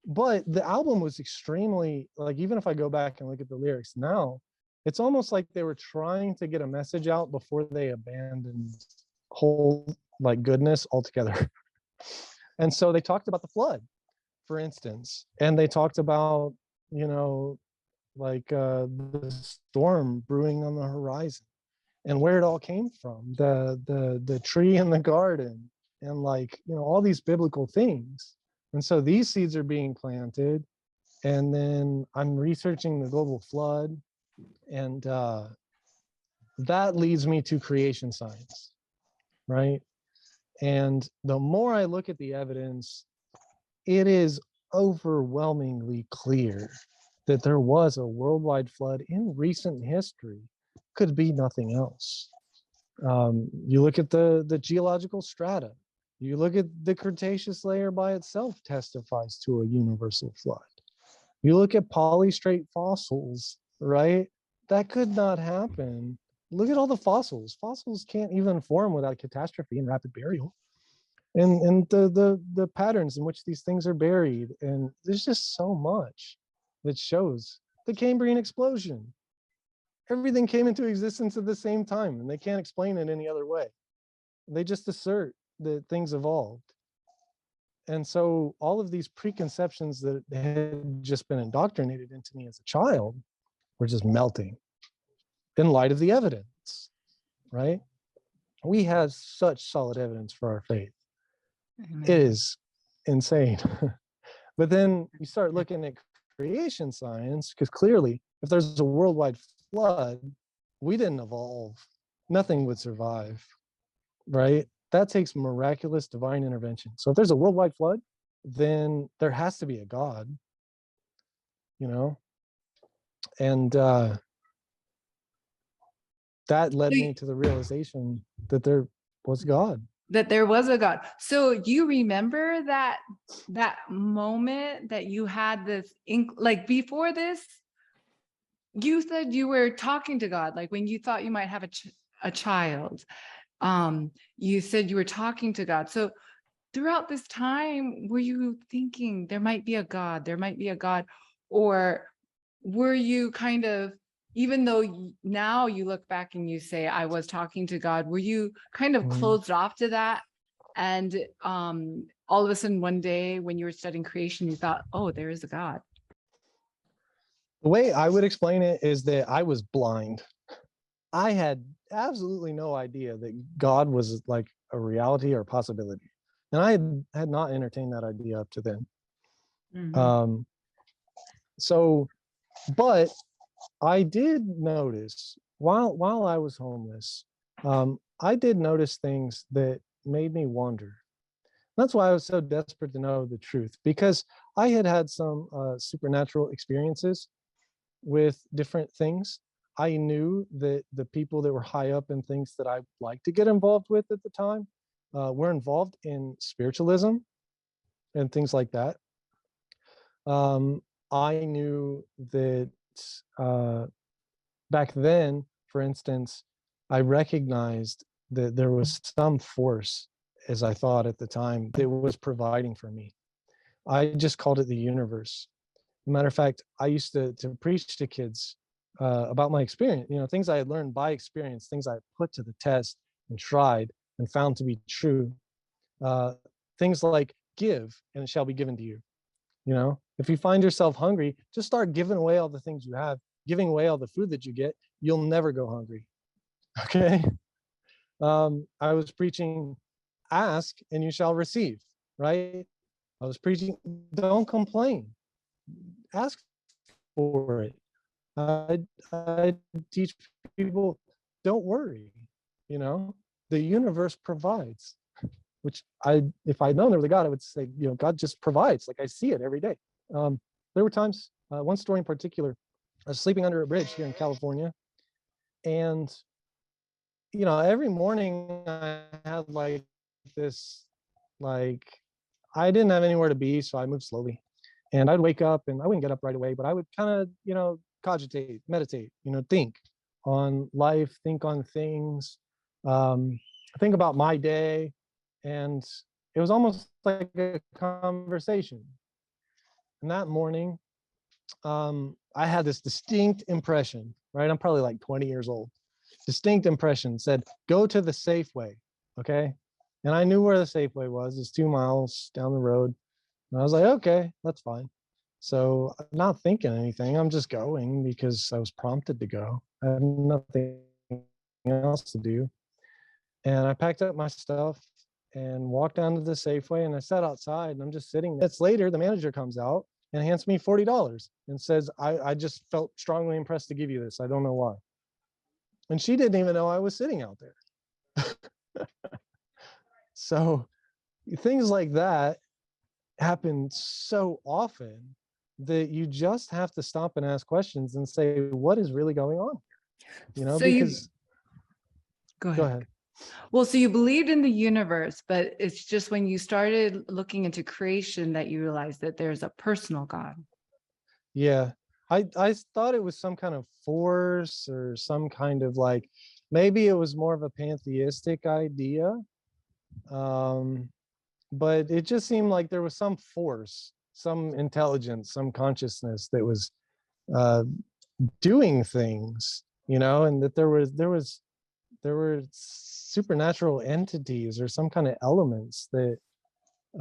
But the album was extremely, like, even if I go back and look at the lyrics now, it's almost like they were trying to get a message out before they abandoned whole like goodness altogether. And so they talked about the flood, for instance, and they talked about, you know, like the storm brewing on the horizon and where it all came from, the tree in the garden, and like, you know, all these biblical things. And so these seeds are being planted, and then I'm researching the global flood, and that leads me to creation science, right? And the more I look at the evidence, it is overwhelmingly clear that there was a worldwide flood in recent history. Could be nothing else. You look at the geological strata. You look at the Cretaceous layer by itself testifies to a universal flood. You look at polystrate fossils, right? That could not happen. Look at all the fossils. Fossils can't even form without catastrophe and rapid burial. And the patterns in which these things are buried. And there's just so much that shows the Cambrian explosion. Everything came into existence at the same time, and they can't explain it any other way. They just assert that things evolved. And so all of these preconceptions that had just been indoctrinated into me as a child were just melting in light of the evidence, right? We have such solid evidence for our faith. It is insane. But then you start looking at creation science, because clearly, if there's a worldwide flood, we didn't evolve. Nothing would survive, right? That takes miraculous divine intervention. So if there's a worldwide flood, then there has to be a God, you know? And that led me to the realization that there was God. That there was a God. So do you remember that moment that you had this like before this, you said you were talking to God, like when you thought you might have a child, you said you were talking to God. So throughout this time, were you thinking there might be a God, there might be a God, or were you kind of, even though now you look back and you say, I was talking to God, were you kind of closed off to that? And all of a sudden one day when you were studying creation, you thought, oh, there is a God. The way I would explain it is that I was blind. I had absolutely no idea that God was like a reality or a possibility. And I had not entertained that idea up to then. Mhm. But I did notice while I was homeless, I did notice things that made me wonder. That's why I was so desperate to know the truth, because I had some supernatural experiences with different things. I knew that the people that were high up in things that I like to get involved with at the time were involved in spiritualism and things like that. I knew that back then, for instance, I recognized that there was some force, as I thought at the time, that was providing for me. I just called it the universe. Matter of fact, I used to preach to kids about my experience, things I had learned by experience, things I put to the test and tried and found to be true. Things like give and it shall be given to you. If you find yourself hungry, just start giving away all the things you have, giving away all the food that you get. You'll never go hungry. Okay. I was preaching, ask and you shall receive, right? I was preaching, don't complain, ask for it. I teach people, don't worry, the universe provides, which if I'd known there was a God, I would say, God just provides. Like I see it every day. There were times, one story in particular, I was sleeping under a bridge here in California. And, every morning I had like this, like, I didn't have anywhere to be. So I moved slowly and I'd wake up and I wouldn't get up right away, but I would kind of, cogitate, meditate, think on life, think on things, think about my day. And it was almost like a conversation. And that morning, I had this distinct impression, right? I'm probably like 20 years old. Distinct impression said, go to the Safeway, okay? And I knew where the Safeway was. It's 2 miles down the road. And I was like, okay, that's fine. So I'm not thinking anything. I'm just going because I was prompted to go. I had nothing else to do. And I packed up my stuff and walked down to the Safeway and I sat outside and I'm just sitting. Minutes later, the manager comes out and hands me $40 and says, I just felt strongly impressed to give you this. I don't know why. And she didn't even know I was sitting out there. So things like that happen so often that you just have to stop and ask questions and say, what is really going on here? So because go go ahead. Well, so you believed in the universe, but it's just when you started looking into creation that you realized that there's a personal God. Yeah. I thought it was some kind of force or some kind of like, maybe it was more of a pantheistic idea. But it just seemed like there was some force, some intelligence, some consciousness that was doing things, and that there were supernatural entities or some kind of elements that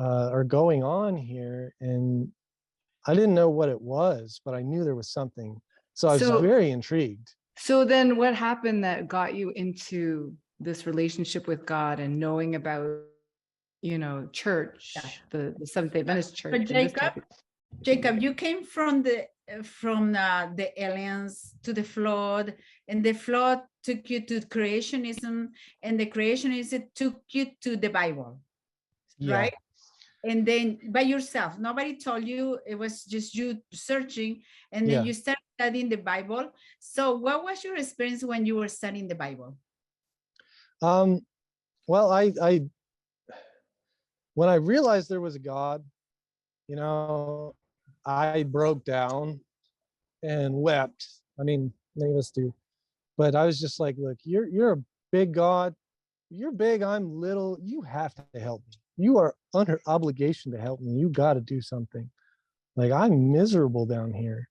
are going on here. And I didn't know what it was, but I knew there was something So I was So- very intrigued. So then what happened that got you into this relationship with God and knowing about, church, Yeah. the Seventh-day Adventist church? But and this Jacob, type of- Jacob, you came from the aliens to the flood, and the flood took you to creationism, and the creationism took you to the Bible, Yeah. right? And then by yourself, nobody told you, it was just you searching, and then Yeah. you started studying the Bible. So what was your experience when you were studying the Bible? Well, when I realized there was a God, I broke down and wept. I mean, many of us do, but I was just like, look, you're a big God. You're big, I'm little. You have to help me. You are under obligation to help me. You got to do something. Like, I'm miserable down here.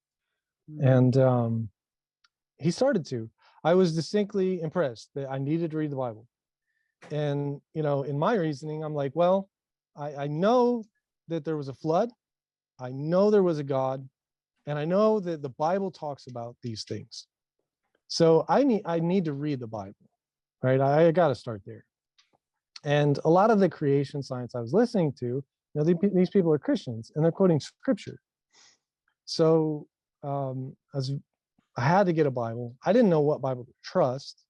And he started to. I was distinctly impressed that I needed to read the Bible. And, in my reasoning, I'm like, well, I know that there was a flood. I know there was a God. And I know that the Bible talks about these things. So I need to read the Bible, right? I got to start there. And a lot of the creation science I was listening to, these people are Christians and they're quoting scripture. So I had to get a Bible. I didn't know what Bible to trust.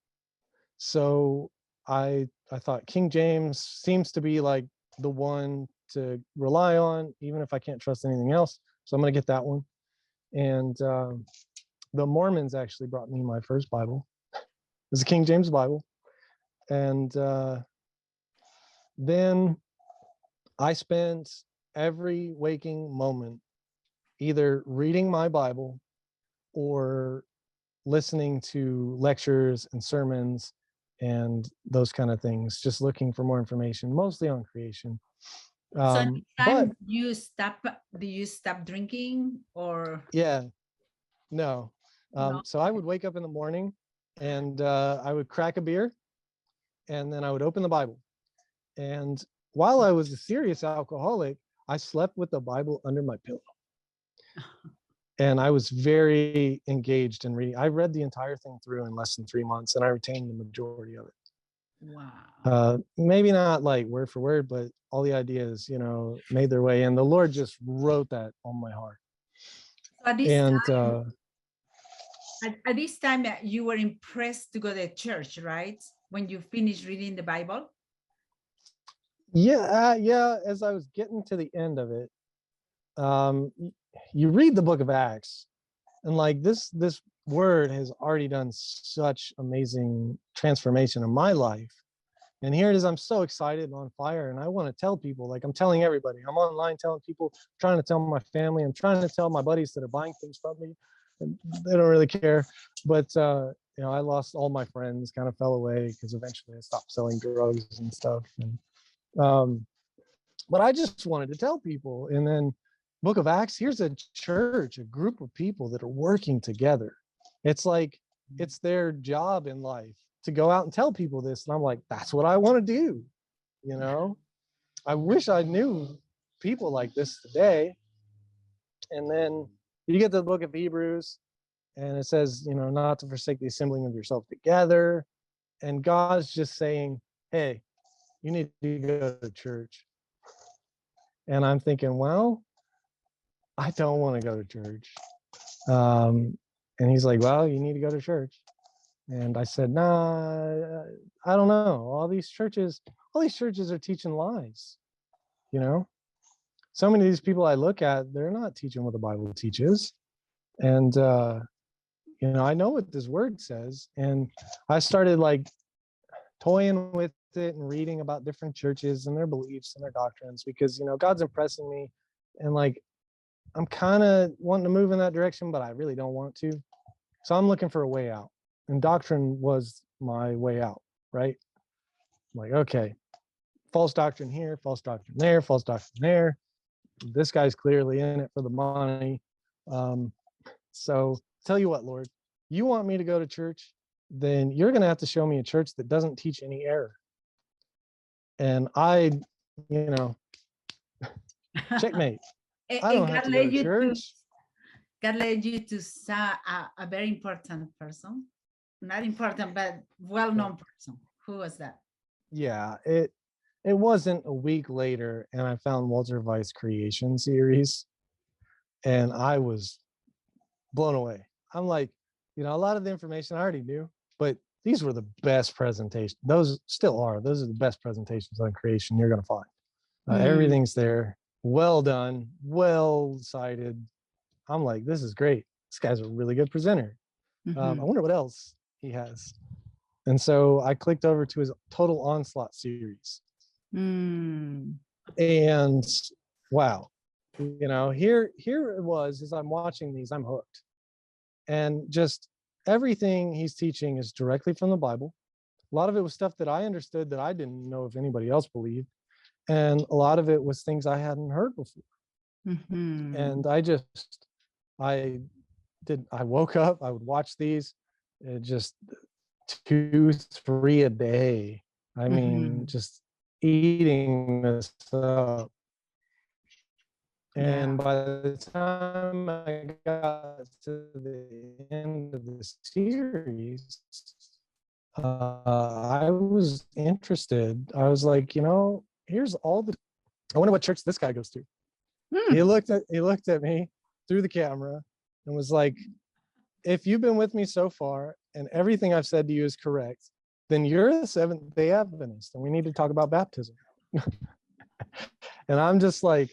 So I thought King James seems to be like the one to rely on, even if I can't trust anything else. So I'm going to get that one. And the Mormons actually brought me my first Bible. It's a King James Bible. And then I spent every waking moment either reading my Bible or listening to lectures and sermons and those kind of things, just looking for more information, mostly on creation. So at the time But do you stop drinking or? yeah, no. No? So I would wake up in the morning and I would crack a beer and then I would open the Bible. And while I was a serious alcoholic, I slept with the Bible under my pillow. And I was very engaged in reading. I read the entire thing through in less than 3 months, and I retained the majority of it. Wow. Maybe not like word for word, but all the ideas, made their way in. The Lord just wrote that on my heart. So And at this time, you were impressed to go to church, right? When you finished reading the Bible? yeah, as I was getting to the end of it, you read the book of Acts, and like this word has already done such amazing transformation in my life. And here it is, I'm so excited and on fire, and I want to tell people, like I'm telling everybody. I'm online telling people, trying to tell my family, I'm trying to tell my buddies that are buying things from me, and they don't really care. But I lost all my friends, kind of fell away because eventually I stopped selling drugs and stuff. And but I just wanted to tell people. And then Book of Acts, here's a church, a group of people that are working together. It's like it's their job in life to go out and tell people this. And I'm like, that's what I want to do. I wish I knew people like this today. And then you get to the book of Hebrews, and it says, not to forsake the assembling of yourself together. And God's just saying, hey, you need to go to church. And I'm thinking, well, I don't want to go to church. And he's like, well, you need to go to church. And I said, nah, I don't know. All these churches are teaching lies. So many of these people I look at, they're not teaching what the Bible teaches. And, I know what this word says. And I started like toying with it and reading about different churches and their beliefs and their doctrines, because, God's impressing me. And like, I'm kind of wanting to move in that direction, but I really don't want to. So I'm looking for a way out. And doctrine was my way out, right? I'm like, okay, false doctrine here, false doctrine there, false doctrine there. This guy's clearly in it for the money. So tell you what, Lord, you want me to go to church, then you're going to have to show me a church that doesn't teach any error. And checkmate. I don't have to go to church. God led you to a very important person, not important, but well-known person. Who was that? Yeah, it wasn't a week later, and I found Walter Weiss Creation series, and I was blown away. I'm like, a lot of the information I already knew, but these were the best presentations. Those still are. Those are the best presentations on creation you're going to find. Everything's there, well done, well cited. I'm like, this is great. This guy's a really good presenter. I wonder what else he has. And so I clicked over to his Total Onslaught series. And wow, here it was, as I'm watching these, I'm hooked. And just everything he's teaching is directly from the Bible. A lot of it was stuff that I understood that I didn't know if anybody else believed. And a lot of it was things I hadn't heard before. And I woke up, I would watch these, just 2, 3 a day. I mean, just eating this up. And by the time I got to the end of the series, I was interested. I was like, here's I wonder what church this guy goes to. He looked at me through the camera and was like, if you've been with me so far and everything I've said to you is correct, then you're a Seventh-day Adventist and we need to talk about baptism. And I'm just like,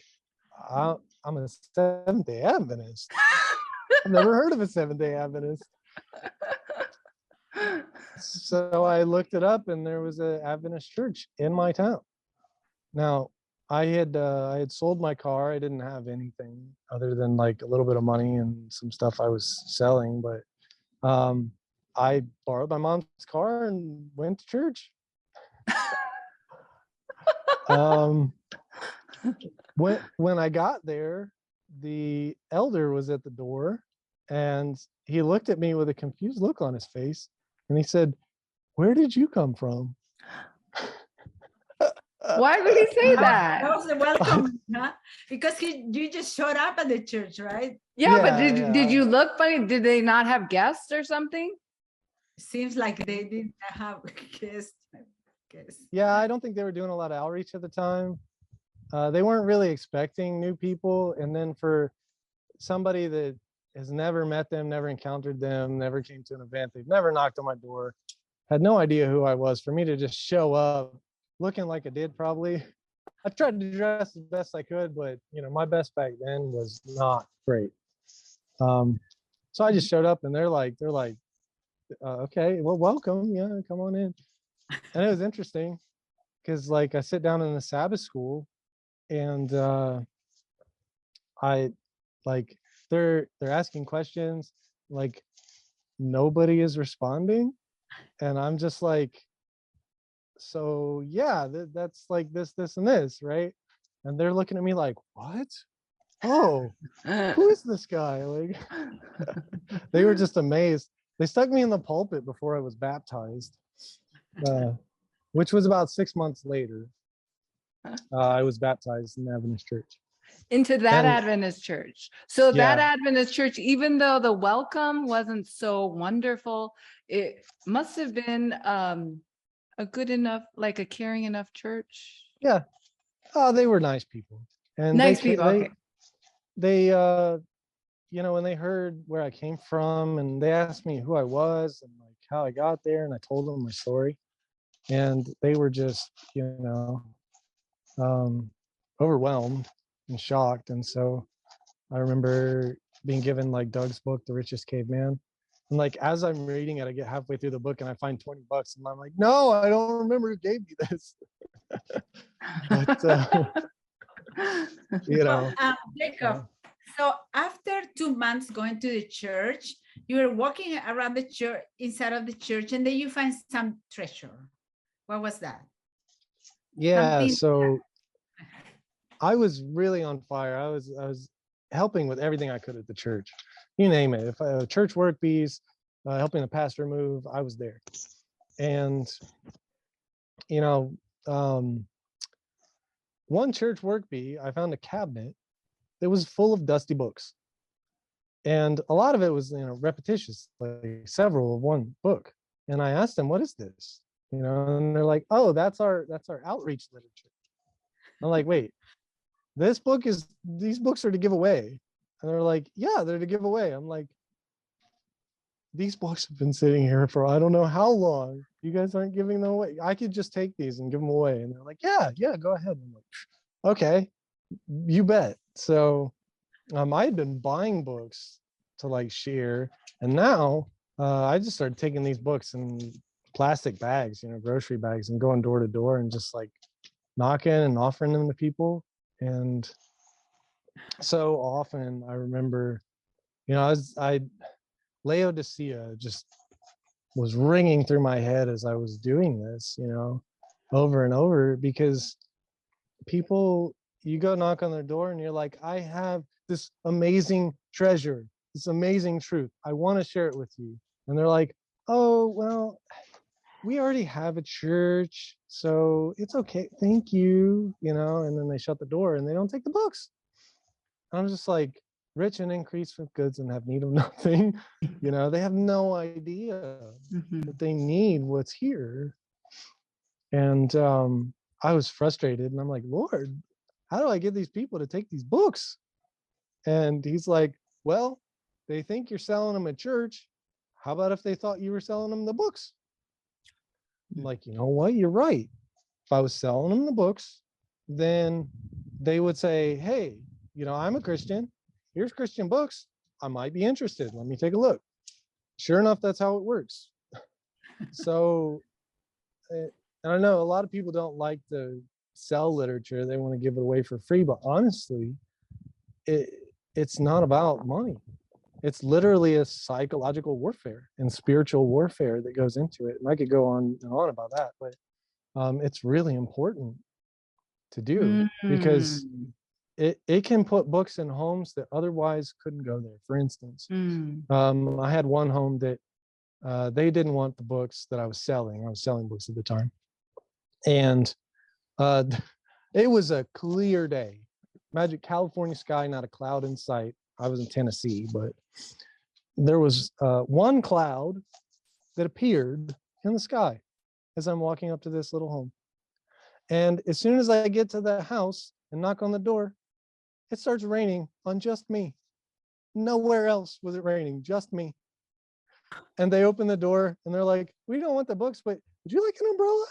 I'm a Seventh-day Adventist. I've never heard of a Seventh-day Adventist. So I looked it up and there was an Adventist church in my town. Now, I had sold my car. I didn't have anything other than like a little bit of money and some stuff I was selling, but I borrowed my mom's car and went to church. When I got there, the elder was at the door and he looked at me with a confused look on his face and he said, "Where did you come from?" Why would he say that? That was a welcome, huh? Because you just showed up at the church, right? But did you look funny? Did they not have guests or something? Seems like they didn't have guests. Yeah, I don't think they were doing a lot of outreach at the time. They weren't really expecting new people. And then for somebody that has never met them, never encountered them, never came to an event, they've never knocked on my door, had no idea who I was, for me to just show up looking like I did probably. I tried to dress as best I could, but my best back then was not great. So I just showed up and they're like, okay, well, welcome. Yeah, come on in. And it was interesting because like I sit down in the Sabbath school and I like they're asking questions, like nobody is responding. And I'm just like, so yeah, that's like this, and this, right? And they're looking at me like, what? Oh, who is this guy? Like, they were just amazed. They stuck me in the pulpit before I was baptized, which was about 6 months later. I was baptized in the Adventist church. Into that Adventist church. So that Yeah. Adventist church, even though the welcome wasn't so wonderful, it must have been a good enough, like a caring enough church. Yeah. Oh, they were nice people. And Nice people. Okay. They when they heard where I came from and they asked me who I was and like how I got there, and I told them my story, and they were just, overwhelmed and shocked. And so I remember being given like Doug's book, The Richest Caveman. And like as I'm reading it, I get halfway through the book and I find $20 and I'm like, no, I don't remember who gave me this. But Jacob, so after 2 months going to the church, you were walking around the church, inside of the church, and then you find some treasure. What was that? Yeah, Something- so I was really on fire. I was helping with everything I could at the church. You name it. If church work bees, helping the pastor move, I was there. And one church work bee, I found a cabinet that was full of dusty books. And a lot of it was, repetitious, like several of one book. And I asked them, what is this? And they're like, oh, that's our outreach literature. I'm like, wait, these books are to give away. And they're like, yeah, they're to give away. I'm like, these books have been sitting here for I don't know how long. You guys aren't giving them away. I could just take these and give them away. And they're like, yeah, go ahead. I'm like, okay, you bet. So I had been buying books to like share, and now I just started taking these books in plastic bags, grocery bags, and going door to door and just like knocking and offering them to people. And so often I remember, I Laodicea just was ringing through my head as I was doing this, over and over, because people, you go knock on their door and you're like, I have this amazing treasure, this amazing truth. I want to share it with you. And they're like, oh, well, we already have a church, so it's okay. Thank you. And then they shut the door and they don't take the books. I'm just like, rich and increase with goods and have need of nothing. They have no idea that they need what's here. And I was frustrated, and I'm like, Lord, how do I get these people to take these books? And he's like, well, they think you're selling them at church. How about if they thought you were selling them the books? I'm like, you know what? You're right. If I was selling them the books, then they would say, hey, I'm a Christian. Here's Christian books. I might be interested. Let me take a look. Sure enough, that's how it works. So, and I know a lot of people don't like to sell literature. They want to give it away for free. But honestly, it's not about money. It's literally a psychological warfare and spiritual warfare that goes into it. And I could go on and on about that, but it's really important to do because it can put books in homes that otherwise couldn't go there. For instance, I had one home that they didn't want the books that I was selling. I was selling books at the time. And it was a clear day. Magic California sky, not a cloud in sight. I was in Tennessee, but there was one cloud that appeared in the sky as I'm walking up to this little home. And as soon as I get to the house and knock on the door, it starts raining on just me. Nowhere else was it raining, just me. And they open the door and they're like, we don't want the books, but would you like an umbrella?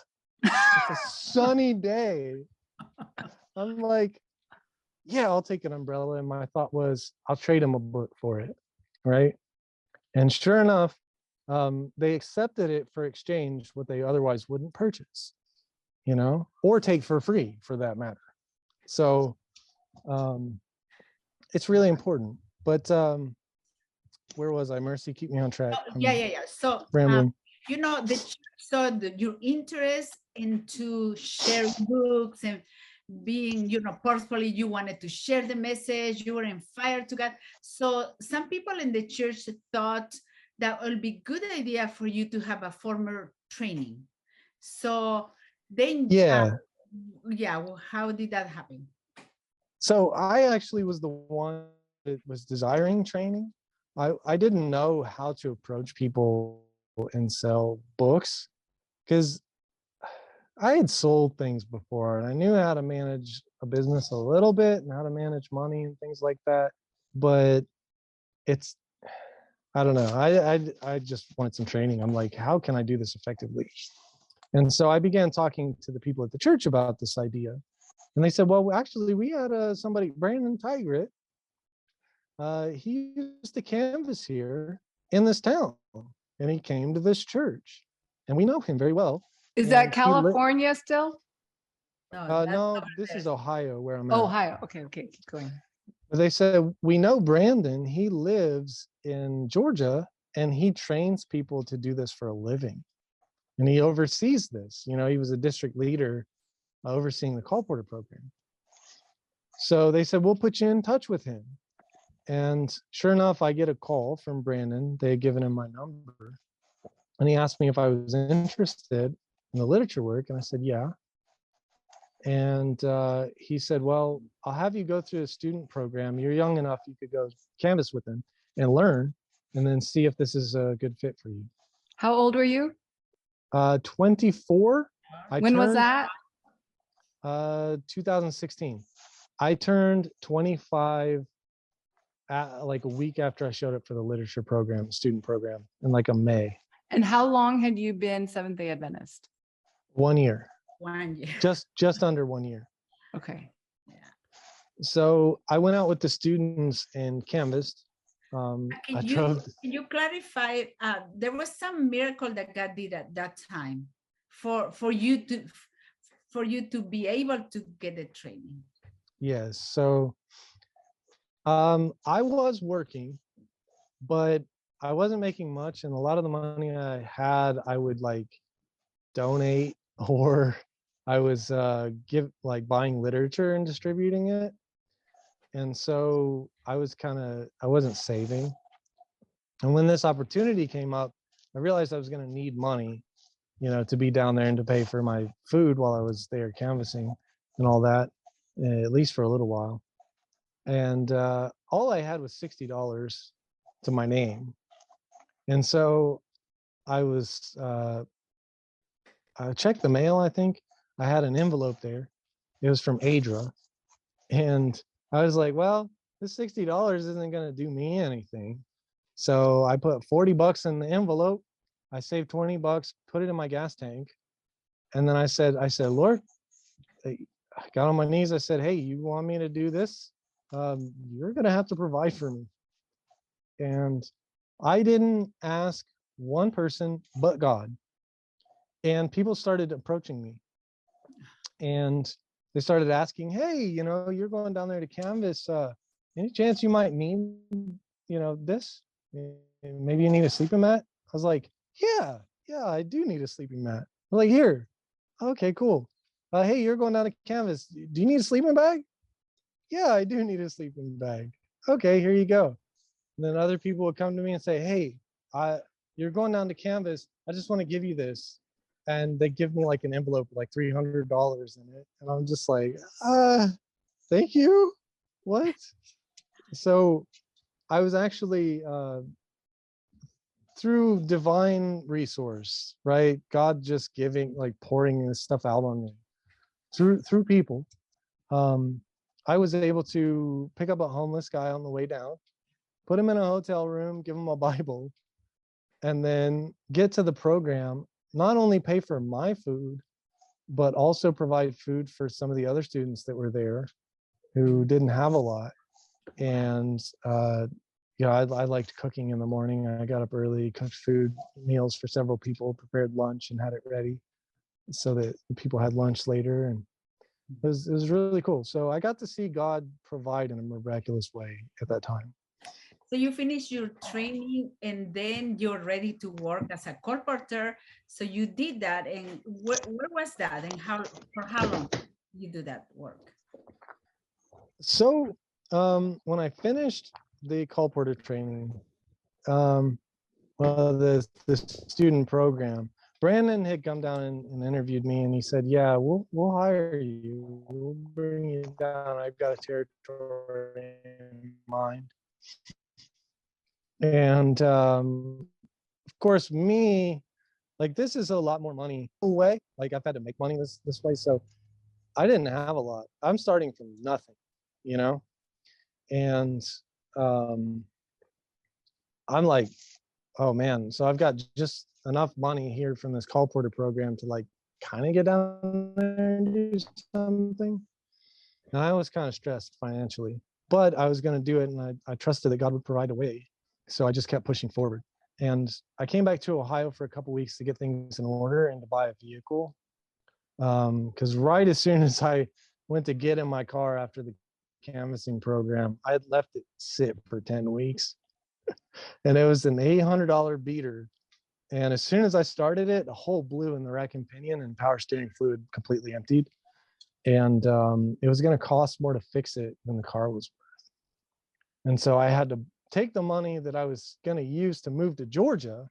It's a sunny day. I'm like, yeah, I'll take an umbrella. And my thought was, I'll trade him a book for it, right? And sure enough, they accepted it for exchange, what they otherwise wouldn't purchase, or take for free, for that matter. So it's really important. But where was I? Mercy, keep me on track. Yeah. So rambling. Your interest into sharing books and being, purposefully, you wanted to share the message, you were in fire to God. So some people in the church thought that would be good idea for you to have a formal training. So then, how did that happen? So I actually was the one that was desiring training. I didn't know how to approach people and sell books because I had sold things before and I knew how to manage a business a little bit and how to manage money and things like that. But I don't know. I just wanted some training. I'm like, how can I do this effectively? And so I began talking to the people at the church about this idea. And they said, well, actually, we had somebody, Brandon Tigrit. He used to canvas here in this town, and he came to this church, and we know him very well. Is that California still? No, this is Ohio, where I'm at. Ohio. Okay, keep going. They said, we know Brandon. He lives in Georgia, and he trains people to do this for a living. And he oversees this. He was a district leader overseeing the call porter program. So they said, we'll put you in touch with him. And sure enough, I get a call from Brandon. They had given him my number. And he asked me if I was interested in the literature work. And I said, yeah. And he said, well, I'll have you go through a student program. You're young enough, you could go canvas with him. and learn, and then see if this is a good fit for you. How old were you? 24. When was that? 2016. I turned 25 like a week after I showed up for the literature program, student program, in like a May. And how long had you been Seventh-day Adventist? 1 year. 1 year. Just under 1 year. Okay. So I went out with the students and canvassed. Can you clarify? There was some miracle that God did at that time for you to be able to get the training. Yes. So I was working, but I wasn't making much, and a lot of the money I had, I would like donate, or I was buying literature and distributing it. And so I wasn't saving. And when this opportunity came up, I realized I was going to need money, to be down there and to pay for my food while I was there canvassing and all that, at least for a little while. And all I had was $60 to my name. And so I checked the mail, I think. I had an envelope there. It was from ADRA. And I was like, well, this $60 isn't going to do me anything. So I put $40 in the envelope. I saved $20, put it in my gas tank. And then I said, Lord, I got on my knees. I said, hey, you want me to do this? You're going to have to provide for me. And I didn't ask one person but God. And people started approaching me. And they started asking, hey, you're going down there to canvas. Any chance you might need, this? Maybe you need a sleeping mat? I was like, yeah, I do need a sleeping mat. They're like, here. Okay, cool. Hey, you're going down to canvas. Do you need a sleeping bag? Yeah, I do need a sleeping bag. Okay, here you go. And then other people would come to me and say, hey, you're going down to canvas. I just want to give you this. And they give me like an envelope with like $300 in it. And I'm just like, thank you. What? So I was actually, through divine resource, right? God just pouring this stuff out on me through people. I was able to pick up a homeless guy on the way down, put him in a hotel room, give him a Bible, and then get to the program, not only pay for my food, but also provide food for some of the other students that were there who didn't have a lot. And, I liked cooking in the morning. I got up early, cooked meals for several people, prepared lunch and had it ready so that the people had lunch later. And it was really cool. So I got to see God provide in a miraculous way at that time. So you finish your training and then you're ready to work as a colporteur. So you did that, and where was that, and for how long did you do that work? So when I finished the colporteur training, the student program, Brandon had come down and interviewed me, and he said, yeah, we'll hire you. We'll bring you down. I've got a territory in mind. And of course, this is a lot more money away. Like I've had to make money this way. So I didn't have a lot. I'm starting from nothing, and I'm like, oh man. So I've got just enough money here from this colporteur program to kind of get down there and do something. And I was kind of stressed financially, but I was going to do it. And I trusted that God would provide a way. So I just kept pushing forward. And I came back to Ohio for a couple of weeks to get things in order and to buy a vehicle. Because right as soon as I went to get in my car after the canvassing program, I had left it sit for 10 weeks. And it was an $800 beater. And as soon as I started it, a hole blew in the rack and pinion and power steering fluid completely emptied. And it was going to cost more to fix it than the car was worth. And so I had to take the money that I was going to use to move to Georgia.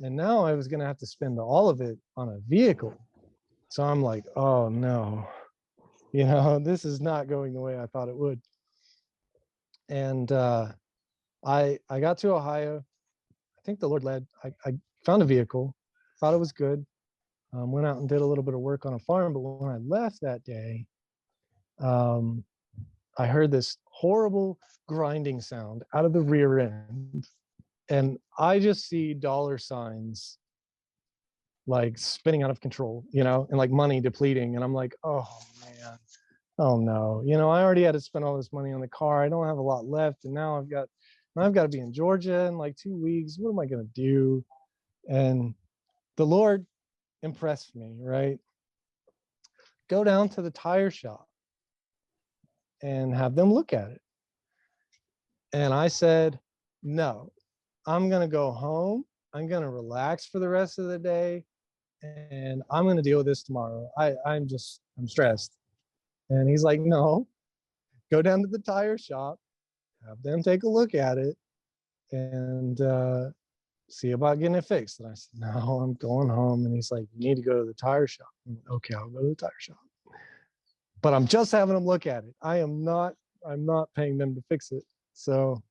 And now I was going to have to spend all of it on a vehicle. So I'm like, oh no, this is not going the way I thought it would. And I got to Ohio. I think the Lord led. I found a vehicle, thought it was good. Went out and did a little bit of work on a farm. But when I left that day, um, I heard this horrible grinding sound out of the rear end. And I just see dollar signs like spinning out of control, and like money depleting. And I'm like, oh man, oh no, I already had to spend all this money on the car. I don't have a lot left. And now I've got to be in Georgia in like 2 weeks. What am I going to do? And the Lord impressed me, right? Go down to the tire shop and have them look at it. And I said, no, I'm going to go home. I'm going to relax for the rest of the day. And I'm going to deal with this tomorrow. I'm stressed. And he's like, no, go down to the tire shop, have them take a look at it, and see about getting it fixed. And I said, no, I'm going home. And he's like, you need to go to the tire shop. I'm like, okay, I'll go to the tire shop. But I'm just having them look at it. I'm not paying them to fix it. So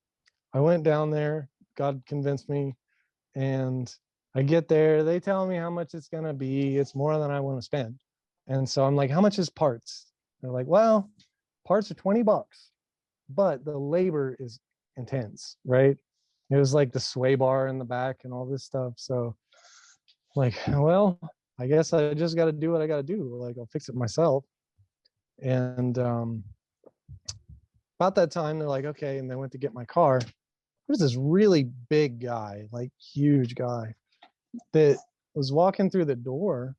I went down there, God convinced me, and I get there, they tell me how much it's gonna be. It's more than I want to spend. And so I'm like, how much is parts? They're like, well, parts are $20, but the labor is intense, right? It was like the sway bar in the back and all this stuff. So like, well, I guess I just got to do what I got to do. Like, I'll fix it myself. And about that time, they're like, okay. And they went to get my car. There's this really big guy, like huge guy, that was walking through the door,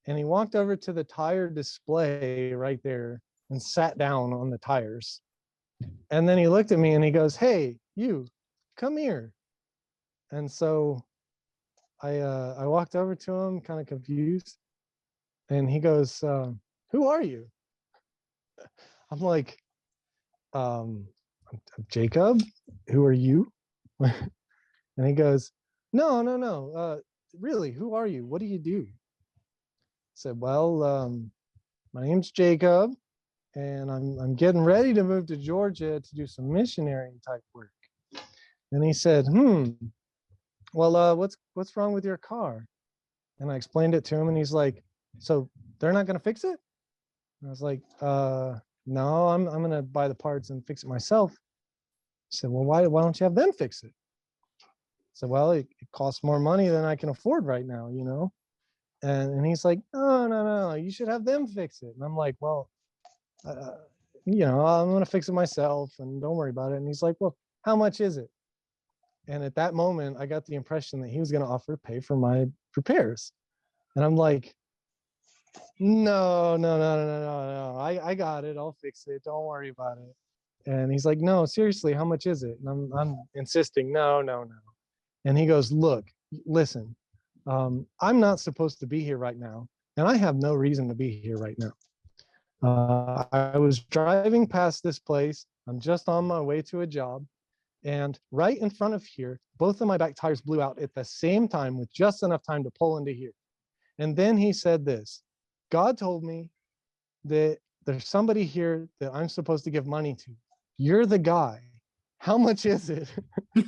and he walked over to the tire display right there and sat down on the tires. And then he looked at me and he goes, hey, you, come here. And so I walked over to him, kind of confused. And he goes, who are you? I'm like, I'm Jacob. Who are you? And he goes, no. Really, who are you? What do you do? I said, well, my name's Jacob, and I'm getting ready to move to Georgia to do some missionary type work. And he said, well, what's wrong with your car? And I explained it to him, and he's like, so they're not going to fix it? And I was like, no, I'm going to buy the parts and fix it myself. He said, well, why don't you have them fix it? I said, well, it costs more money than I can afford right now, And he's like, no, you should have them fix it. And I'm like, well, I'm going to fix it myself and don't worry about it. And he's like, well, how much is it? And at that moment, I got the impression that he was going to offer to pay for my repairs. And I'm like, no, I got it. I'll fix it. Don't worry about it. And he's like, no, seriously, how much is it? And I'm insisting, no. And he goes, look, listen, I'm not supposed to be here right now. And I have no reason to be here right now. I was driving past this place. I'm just on my way to a job. And right in front of here, both of my back tires blew out at the same time with just enough time to pull into here. And then he said this, God told me that there's somebody here that I'm supposed to give money to. You're the guy. How much is it? And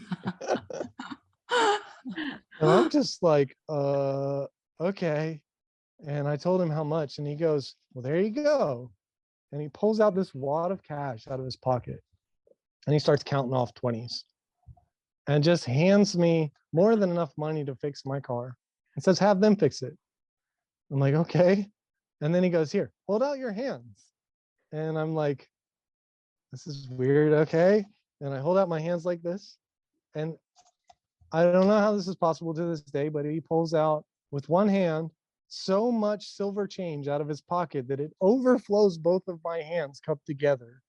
I'm just like, okay. And I told him how much, and he goes, well, there you go. And he pulls out this wad of cash out of his pocket, and he starts counting off 20s and just hands me more than enough money to fix my car and says, have them fix it. I'm like, okay. And then he goes, here, hold out your hands. And I'm like, this is weird. Okay. And I hold out my hands like this. And I don't know how this is possible to this day, but he pulls out with one hand so much silver change out of his pocket that it overflows both of my hands cupped together.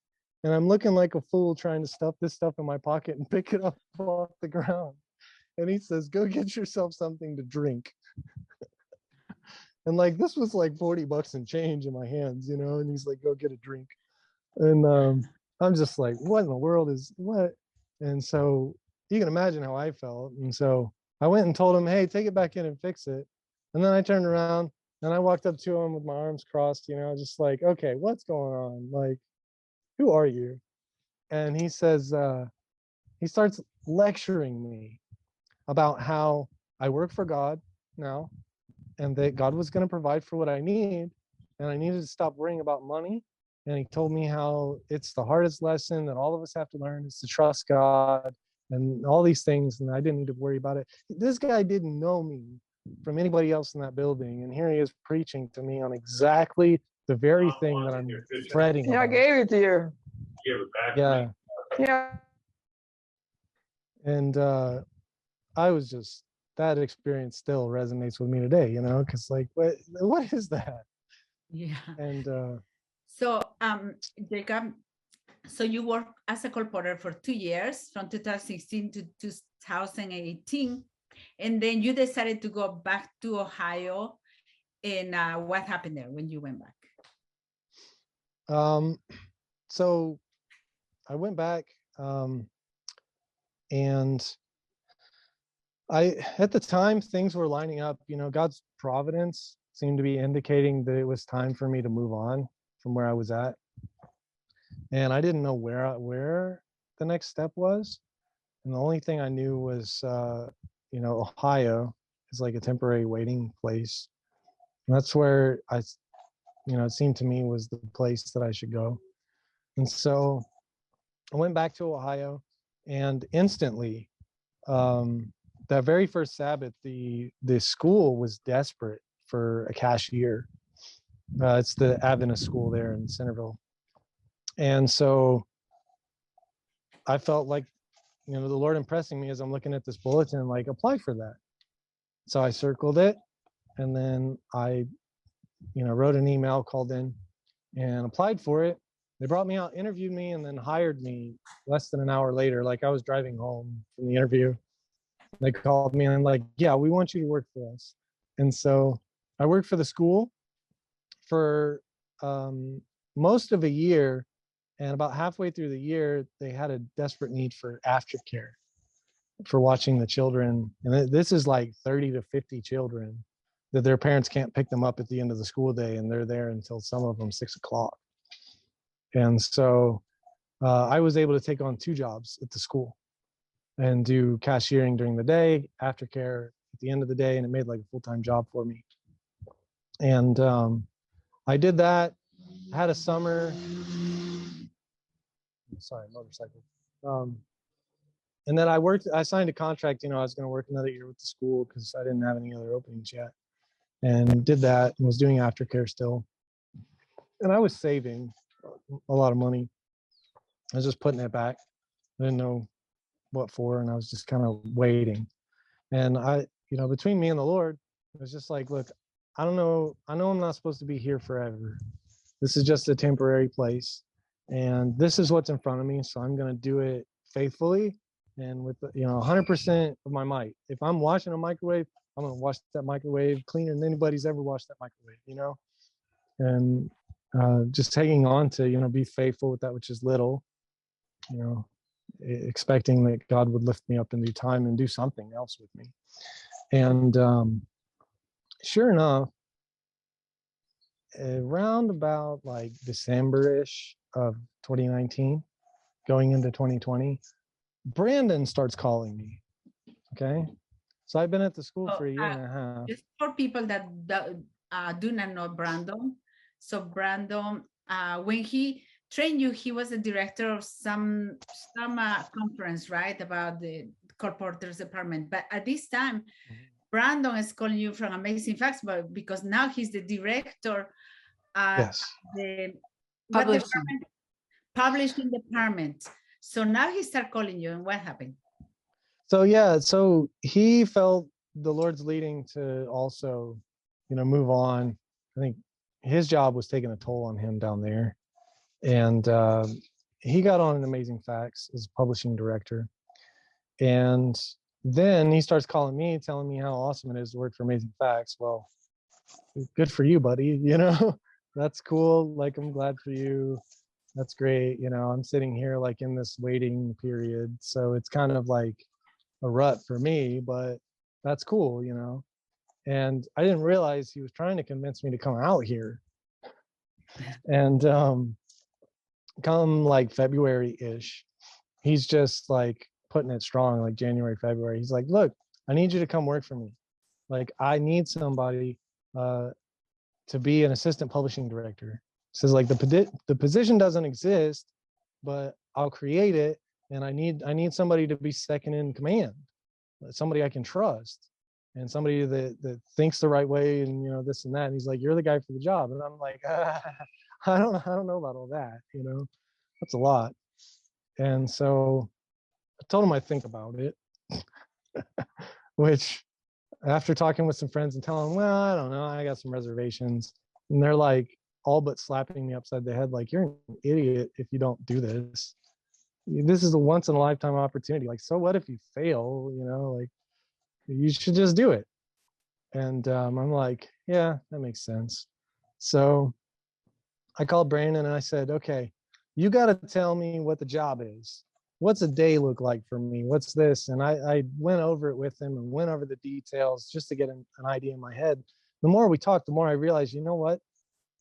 And I'm looking like a fool trying to stuff this stuff in my pocket and pick it up off the ground. And he says, go get yourself something to drink. And like, this was like $40 and change in my hands, and he's like, go get a drink. And I'm just like, what in the world is what? And so you can imagine how I felt. And so I went and told him, hey, take it back in and fix it. And then I turned around and I walked up to him with my arms crossed, just like, okay, what's going on? Like, who are you? And he says, he starts lecturing me about how I work for God now, and that God was going to provide for what I need, and I needed to stop worrying about money. And he told me how it's the hardest lesson that all of us have to learn is to trust God and all these things, and I didn't need to worry about it. This guy didn't know me from anybody else in that building, and here he is preaching to me on exactly the very thing that I'm fretting Yeah, I about. gave it to you. Yeah, Yeah. and I was just, that experience still resonates with me today, you know, because like, what is that? Yeah. And So, Jacob, so you worked as a colporteur for 2 years, from 2016 to 2018, and then you decided to go back to Ohio. And what happened there when you went back? So I went back, and at the time, things were lining up, you know, God's providence seemed to be indicating that it was time for me to move on from where I was at. And I didn't know where the next step was. And the only thing I knew was, you know, Ohio is like a temporary waiting place. And that's where you know, it seemed to me was the place that I should go. And so I went back to Ohio, and instantly, that very first Sabbath, the school was desperate for a cashier. It's the Adventist school there in Centerville. And so I felt like, you know, the Lord impressing me as I'm looking at this bulletin, like, apply for that. So I circled it, and then I, you know, wrote an email, called in, and applied for it. They brought me out, interviewed me, and then hired me less than an hour later. Like, I was driving home from the interview. They called me and like, yeah, we want you to work for us. And so I worked for the school for most of a year. And about halfway through the year, they had a desperate need for aftercare for watching the children. And this is like 30 to 50 children that their parents can't pick them up at the end of the school day. And they're there until some of them 6 o'clock. And so I was able to take on 2 jobs at the school and do cashiering during the day, aftercare at the end of the day, and it made like a full-time job for me. And I did that. I had a summer. Sorry, motorcycle. And then I signed a contract, you know, I was going to work another year with the school because I didn't have any other openings yet. And did that and was doing aftercare still. And I was saving a lot of money. I was just putting it back. I didn't know what for, and I was just kind of waiting. And I, you know, between me and the Lord, it was just like, look, I don't know. I know I'm not supposed to be here forever. This is just a temporary place. And this is what's in front of me. So I'm going to do it faithfully and with, you know, 100% of my might. If I'm washing a microwave, I'm going to wash that microwave cleaner than anybody's ever washed that microwave, you know? And just hanging on to, you know, be faithful with that which is little, you know, expecting that God would lift me up in due time and do something else with me. And sure enough, around about like December-ish of 2019, going into 2020, Brandon starts calling me. Okay. So I've been at the school for a year and a half. Just for people that do not know Brandon. So Brandon, when he trained you, he was the director of some conference, right? About the colporteurs department. But at this time, Brandon is calling you from Amazing Facts, but because now he's the director. Yes. The publishing department. So now he started calling you, and what happened? So yeah, so he felt the Lord's leading to also, you know, move on. I think his job was taking a toll on him down there, and he got on Amazing Facts as publishing director. And then he starts calling me, telling me how awesome it is to work for Amazing Facts. Well, good for you, buddy. You know, that's cool. Like, I'm glad for you. That's great. You know, I'm sitting here like in this waiting period. So it's kind of like a rut for me, but that's cool, you know. And I didn't realize he was trying to convince me to come out here. And come like February-ish, he's just like putting it strong, like January, February. He's like, look, I need you to come work for me. Like, I need somebody to be an assistant publishing director. Says like the position doesn't exist, but I'll create it, and I need somebody to be second in command, somebody I can trust, and somebody that thinks the right way, and you know, this and that. And he's like, you're the guy for the job. And I'm like, I don't know about all that, you know, that's a lot. And so I told him I think about it, which after talking with some friends and telling them, well, I don't know, I got some reservations. And they're like all but slapping me upside the head, like, you're an idiot if you don't do this. This is a once in a lifetime opportunity. Like, so what if you fail, you know, like, you should just do it. And I'm like, yeah, that makes sense. So I called Brandon and I said, okay, you got to tell me what the job is. What's a day look like for me? What's this? And I went over it with him and went over the details just to get an idea in my head. The more we talked, the more I realized, you know what?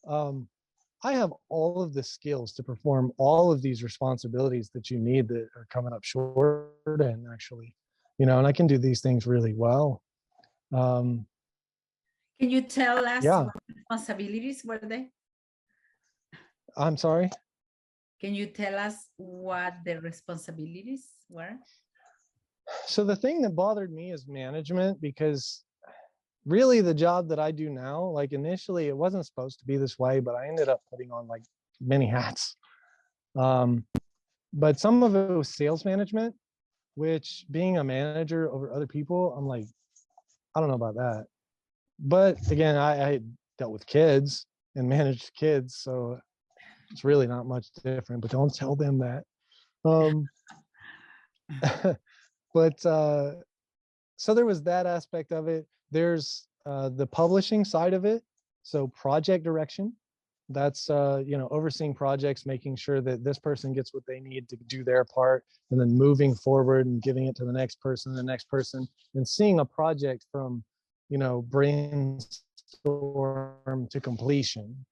I have all of the skills to perform all of these responsibilities that you need that are coming up short and actually, you know, and I can do these things really well. Can you tell us Yeah. what responsibilities were they? I'm sorry. Can you tell us what the responsibilities were? So the thing that bothered me is management, because really the job that I do now, like initially it wasn't supposed to be this way, but I ended up putting on like many hats. But some of it was sales management, which being a manager over other people, I'm like, I don't know about that. But again, I dealt with kids and managed kids, so it's really not much different, but don't tell them that. But so there was that aspect of it. There's the publishing side of it. So project direction, that's you know, overseeing projects, making sure that this person gets what they need to do their part, and then moving forward and giving it to the next person, and seeing a project from, you know, brainstorm to completion.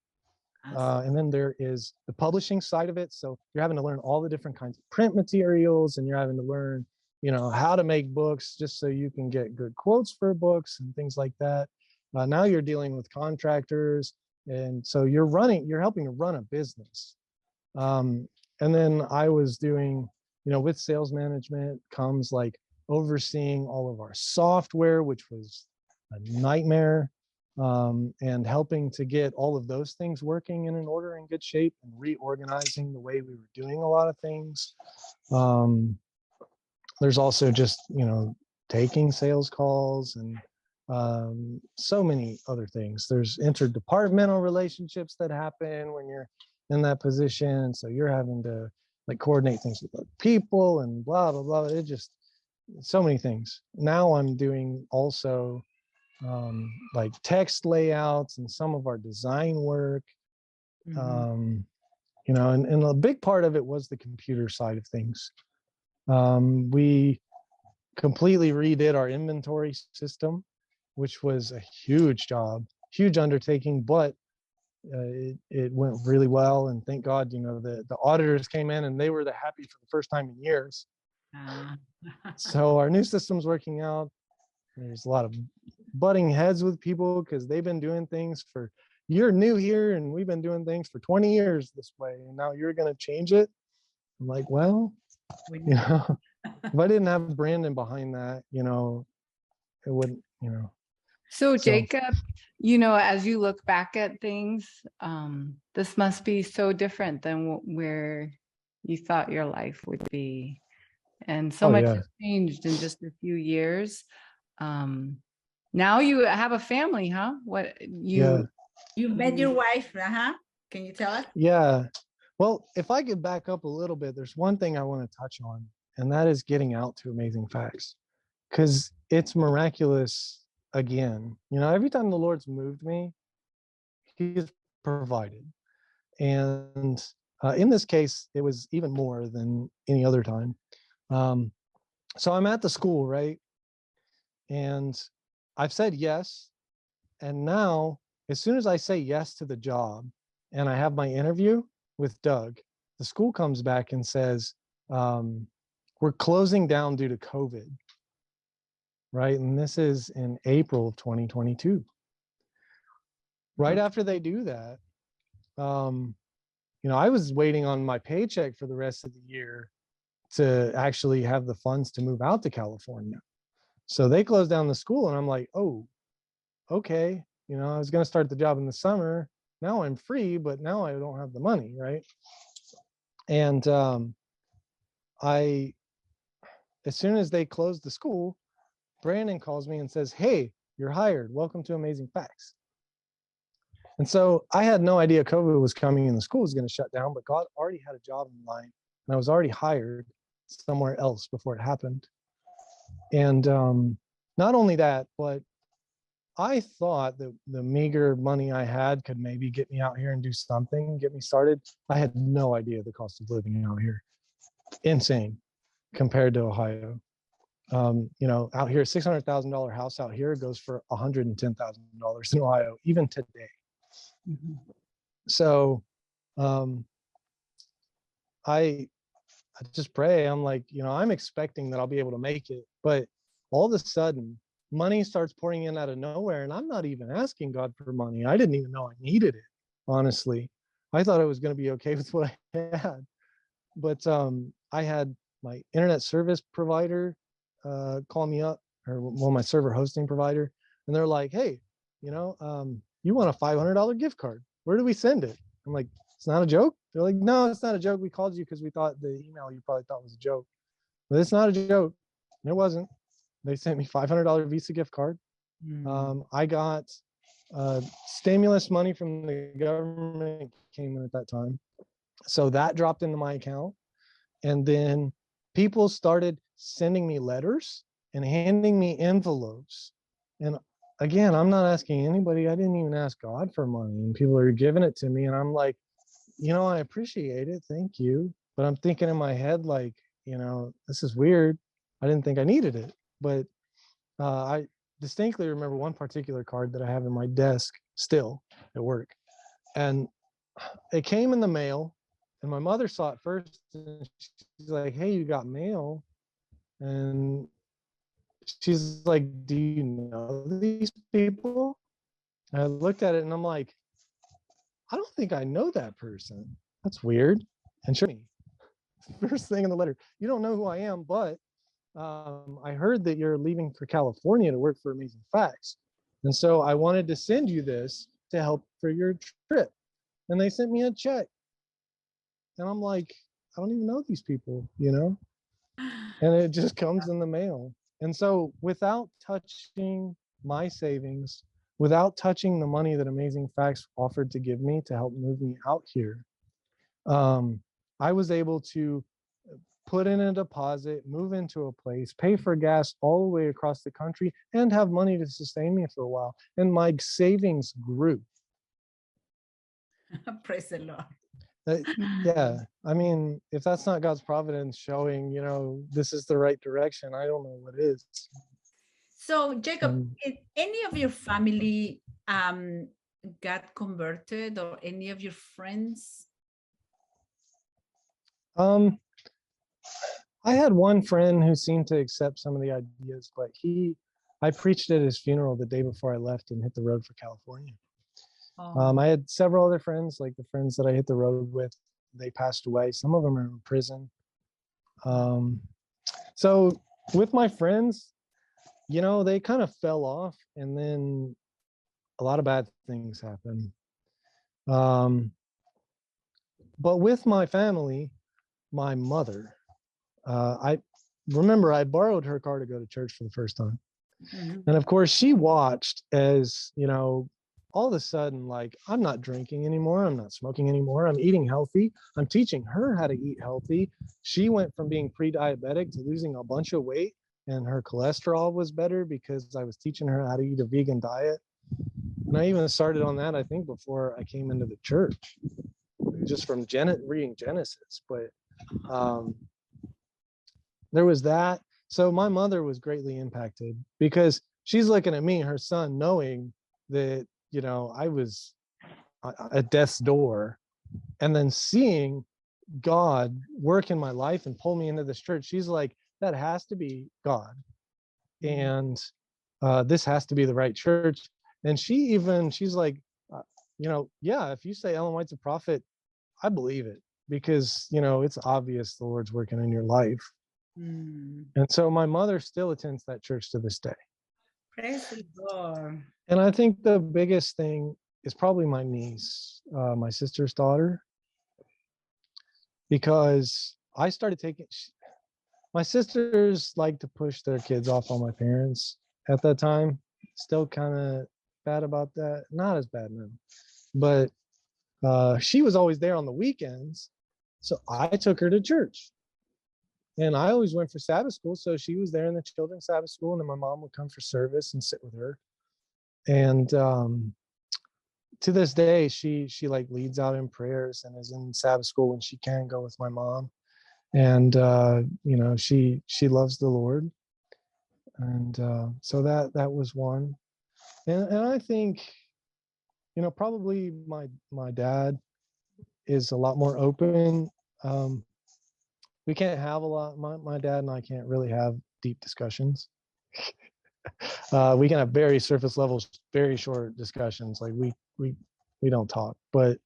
And then there is the publishing side of it. So you're having to learn all the different kinds of print materials, and you're having to learn, you know, how to make books just so you can get good quotes for books and things like that. Now you're dealing with contractors. And so you're helping to run a business. And then I was doing, you know, with sales management comes like overseeing all of our software, which was a nightmare. And helping to get all of those things working in an order and good shape, and reorganizing the way we were doing a lot of things. There's also just, you know, taking sales calls and so many other things. There's interdepartmental relationships that happen when you're in that position. So you're having to like coordinate things with other people and blah, blah, blah. It just, so many things. Now I'm doing also like text layouts and some of our design work. You know, and a big part of it was the computer side of things. We completely redid our inventory system, which was a huge job, huge undertaking, but it went really well. And thank God, you know, the auditors came in and they were happy for the first time in years. So our new system's working out. There's a lot of butting heads with people because they've been doing things for, you're new here and we've been doing things for 20 years this way, and now you're going to change it. I'm like, well, you know, if I didn't have Brandon behind that, you know, it wouldn't, you know. So Jacob, you know, as you look back at things, this must be so different than where you thought your life would be. And so much has changed in just a few years. Now you have a family, huh? You met your wife, Can you tell us? Yeah. Well, if I could back up a little bit, there's one thing I want to touch on, and that is getting out to Amazing Facts, because it's miraculous again. You know, every time the Lord's moved me, He's provided. And in this case, it was even more than any other time. So I'm at the school, right? And I've said yes. And now, as soon as I say yes to the job and I have my interview with Doug, the school comes back and says, we're we're closing down due to COVID, right? And this is in April of 2022. Right after they do that, I was waiting on my paycheck for the rest of the year to actually have the funds to move out to California. So they closed down the school, and I'm like, oh, okay. I was going to start the job in the summer. Now I'm free, but now I don't have the money, right? And as soon as they closed the school, Brandon calls me and says, hey, you're hired. Welcome to Amazing Facts. And so I had no idea COVID was coming and the school was going to shut down, but God already had a job in line, and I was already hired somewhere else before it happened. And not only that, but I thought that the meager money I had could maybe get me out here and do something, get me started. I had no idea the cost of living out here. Insane compared to Ohio. Out here, $600,000 house out here goes for $110,000 in Ohio, even today. Mhm. So I just pray. I'm like, I'm expecting that I'll be able to make it. But all of a sudden, money starts pouring in out of nowhere. And I'm not even asking God for money. I didn't even know I needed it, honestly. I thought I was going to be okay with what I had. But I had my internet service provider call me up, or my server hosting provider. And they're like, hey, you want a $500 gift card. Where do we send it? I'm like, it's not a joke. They're like, no, it's not a joke. We called you because we thought the email you probably thought was a joke. But it's not a joke. It wasn't. They sent me $500 Visa gift card. I got stimulus money from the government came in at that time. So that dropped into my account. And then people started sending me letters and handing me envelopes. And again, I'm not asking anybody. I didn't even ask God for money, and people are giving it to me. And I'm like, I appreciate it. Thank you. But I'm thinking in my head, like, this is weird. I didn't think I needed it. But I distinctly remember one particular card that I have in my desk still at work. And it came in the mail, and my mother saw it first. And she's like, hey, you got mail. And she's like, do you know these people? And I looked at it and I'm like, I don't think I know that person. That's weird. And sure, first thing in the letter, you don't know who I am, but I heard that you're leaving for California to work for Amazing Facts. And so I wanted to send you this to help for your trip. And they sent me a check. And I'm like, I don't even know these people, and it just comes in the mail. And so without touching my savings, without touching the money that Amazing Facts offered to give me to help move me out here, I was able to put in a deposit, move into a place, pay for gas all the way across the country, and have money to sustain me for a while. And my savings grew. Praise the Lord. Yeah, I mean, if that's not God's providence showing, this is the right direction, I don't know what is. So, Jacob, if any of your family got converted, or any of your friends? I had one friend who seemed to accept some of the ideas, but I preached at his funeral the day before I left and hit the road for California. I had several other friends, like the friends that I hit the road with, they passed away. Some of them are in prison. So with my friends, they kind of fell off, and then a lot of bad things happened. But with my family, my mother, I remember I borrowed her car to go to church for the first time. Mm-hmm. And of course she watched as, all of a sudden, like, I'm not drinking anymore. I'm not smoking anymore. I'm eating healthy. I'm teaching her how to eat healthy. She went from being pre-diabetic to losing a bunch of weight, and her cholesterol was better because I was teaching her how to eat a vegan diet. And I even started on that, I think, before I came into the church, just from reading Genesis. But there was that. So my mother was greatly impacted because she's looking at me, her son, knowing that, I was at death's door, and then seeing God work in my life and pull me into this church. She's like, that has to be God. And this has to be the right church. And she's like, yeah, if you say Ellen White's a prophet, I believe it, because, it's obvious the Lord's working in your life. Mm. And so my mother still attends that church to this day. Praise the Lord. And I think the biggest thing is probably my niece, my sister's daughter, because I started taking, my sisters like to push their kids off on my parents at that time. Still kind of bad about that. Not as bad now. But she was always there on the weekends. So I took her to church. And I always went for Sabbath school. So she was there in the children's Sabbath school. And then my mom would come for service and sit with her. And to this day, she like leads out in prayers and is in Sabbath school when she can go with my mom. And she loves the Lord. And so that was one. And I think, probably my dad is a lot more open. We can't have a lot, my dad and I can't really have deep discussions. We can have very surface levels, very short discussions. Like we don't talk. But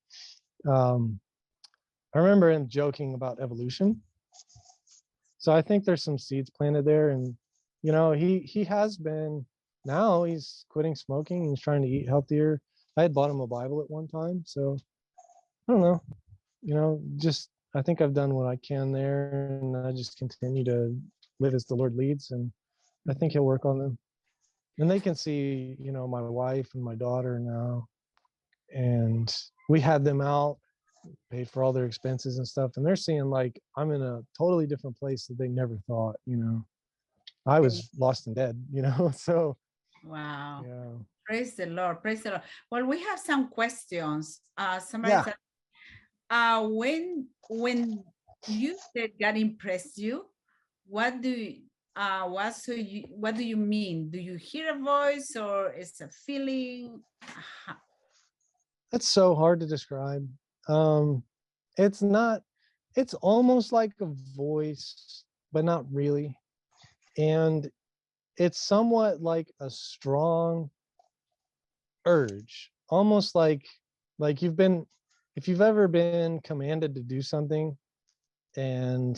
I remember him joking about evolution. So I think there's some seeds planted there. And, he has been, now he's quitting smoking. He's trying to eat healthier. I had bought him a Bible at one time. So I don't know, just, I think I've done what I can there, and I just continue to live as the Lord leads. And I think he'll work on them. And they can see, my wife and my daughter now. And we had them out, paid for all their expenses and stuff. And they're seeing like I'm in a totally different place that they never thought, I was lost and dead, so. Wow. Yeah. Praise the Lord. Praise the Lord. Well, we have some questions. Somebody Yeah. said, when you said God impressed you, what do you mean? Do you hear a voice or it's a feeling? That's so hard to describe. It's not, it's almost like a voice, but not really. And it's somewhat like a strong urge, almost like if you've ever been commanded to do something and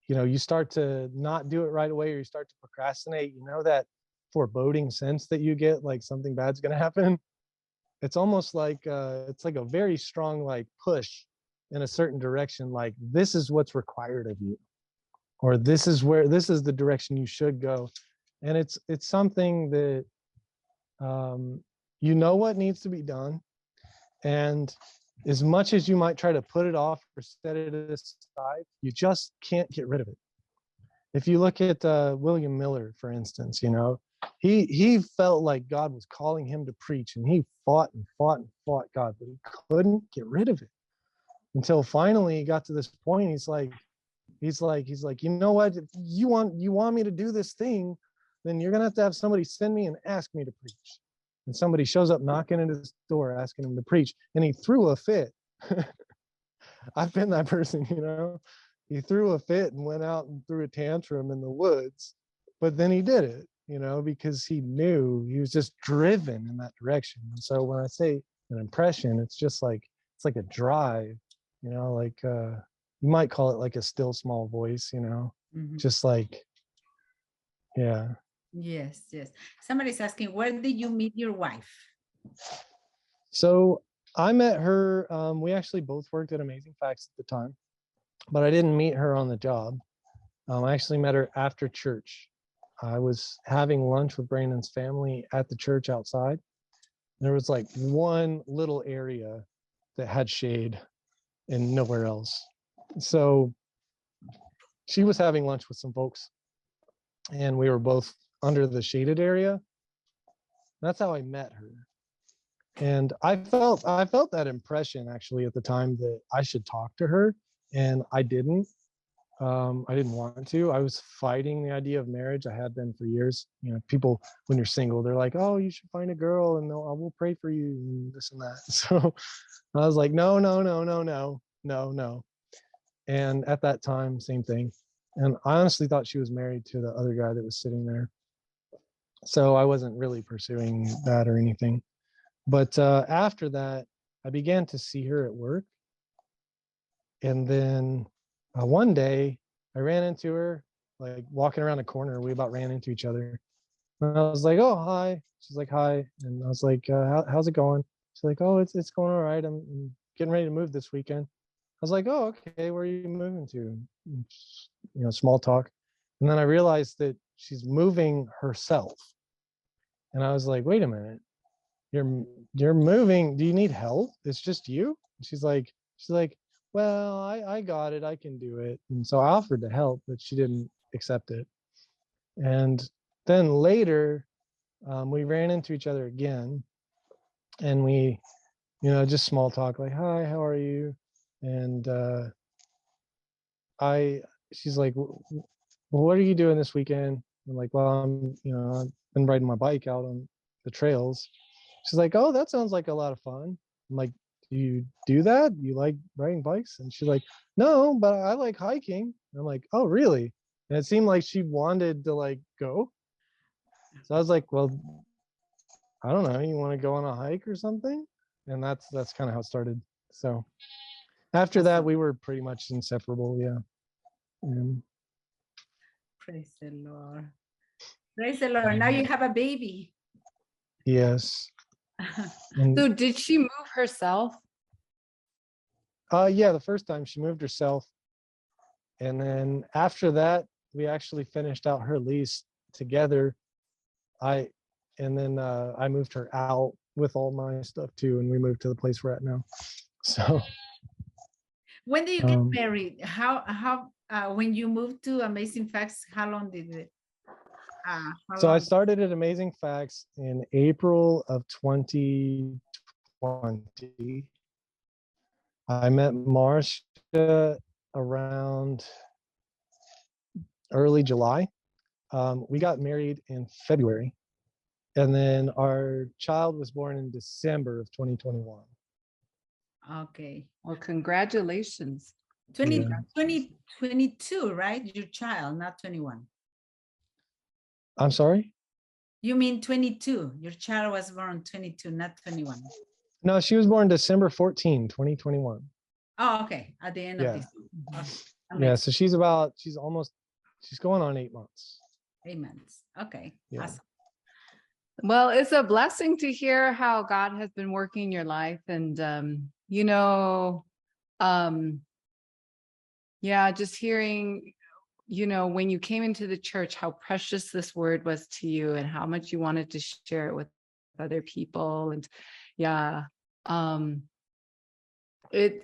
you start to not do it right away, or you start to procrastinate, that foreboding sense that you get like something bad's going to happen. It's almost like it's like a very strong like push in a certain direction, like this is what's required of you, or this is the direction you should go. And it's something that what needs to be done. And as much as you might try to put it off or set it aside, you just can't get rid of it. If you look at William Miller, for instance, he felt like God was calling him to preach, and he fought and fought and fought God, but he couldn't get rid of it until finally he got to this point. He's like, you know what? If you want me to do this thing, then you're gonna have to have somebody send me and ask me to preach. And somebody shows up knocking at his door asking him to preach, and he threw a fit. I've been that person, He threw a fit and went out and threw a tantrum in the woods, but then he did it, because he knew, he was just driven in that direction. And so when I say an impression, it's just like, it's like a drive, like you might call it like a still small voice, Mhm. just like, yeah. Yes. Somebody's asking, where did you meet your wife? So I met her, we actually both worked at Amazing Facts at the time, but I didn't meet her on the job. I actually met her after church. I was having lunch with Brandon's family at the church outside. There was like one little area that had shade and nowhere else. So she was having lunch with some folks, and we were both under the shaded area. That's how I met her. And I felt that impression actually at the time that I should talk to her, and I didn't. I didn't want to. I was fighting the idea of marriage. I had been for years. You know, people when you're single, they're like, "Oh, you should find a girl, and I will pray for you, and this and that." So I was like, "No, no, no, no, no, no, no." And at that time, same thing. And I honestly thought she was married to the other guy that was sitting there. So I wasn't really pursuing that or anything. But after that, I began to see her at work. And then one day I ran into her, like walking around the corner. We about ran into each other. And I was like, "Oh, hi." She's like, "Hi." And I was like, "How's it going?" She's like, "Oh, it's going all right. I'm getting ready to move this weekend." I was like, "Oh, okay. Where are you moving to?" You know, small talk. And then I realized that she's moving herself. And I was like, "Wait a minute. You're moving. Do you need help? It's just you?" And she's like, "Well, I got it. I can do it." And so I offered to help, but she didn't accept it. And then later, we ran into each other again, and we, you know, just small talk, like, "Hi, how are you?" And I, she's like, "Well, what are you doing this weekend?" I'm like, "Well, I've been riding my bike out on the trails." She's like, "Oh, that sounds like a lot of fun." I'm like, "Do you do that? You like riding bikes?" And she's like, "No, but I like hiking." I'm like, "Oh, really?" And it seemed like she wanted to like go. So I was like, "Well, I don't know. You want to go on a hike or something?" And that's kind of how it started. So after that, Awesome. we were pretty much inseparable. Yeah. And Praise the Lord. Praise the Lord. Now you have a baby. yes. And So did she move herself? yeah, the first time she moved herself. And then after that, we actually finished out her lease together. I and then I moved her out with all my stuff too, and we moved to the place we're at now. So When did you get um, married? How when you moved to Amazing Facts, how long did it how so I long? started at Amazing Facts in April of 2020. I met Marcia around early July. We got married in February, and then our child was born in December of 2021. Okay. Well, congratulations. 20, Yeah. 2022, right? Your child, not 21. I'm sorry? You mean 22. Your child was born 22, not 21. No, she was born December 14, 2021. Oh, okay. At the end of Yeah. this. Okay. Yeah. Amazing. So she's going on 8 months. 8 months. Okay. Yeah. Awesome. Well, it's a blessing to hear how God has been working in your life. And, yeah, just hearing, when you came into the church, how precious this word was to you and how much you wanted to share it with other people. And yeah, it,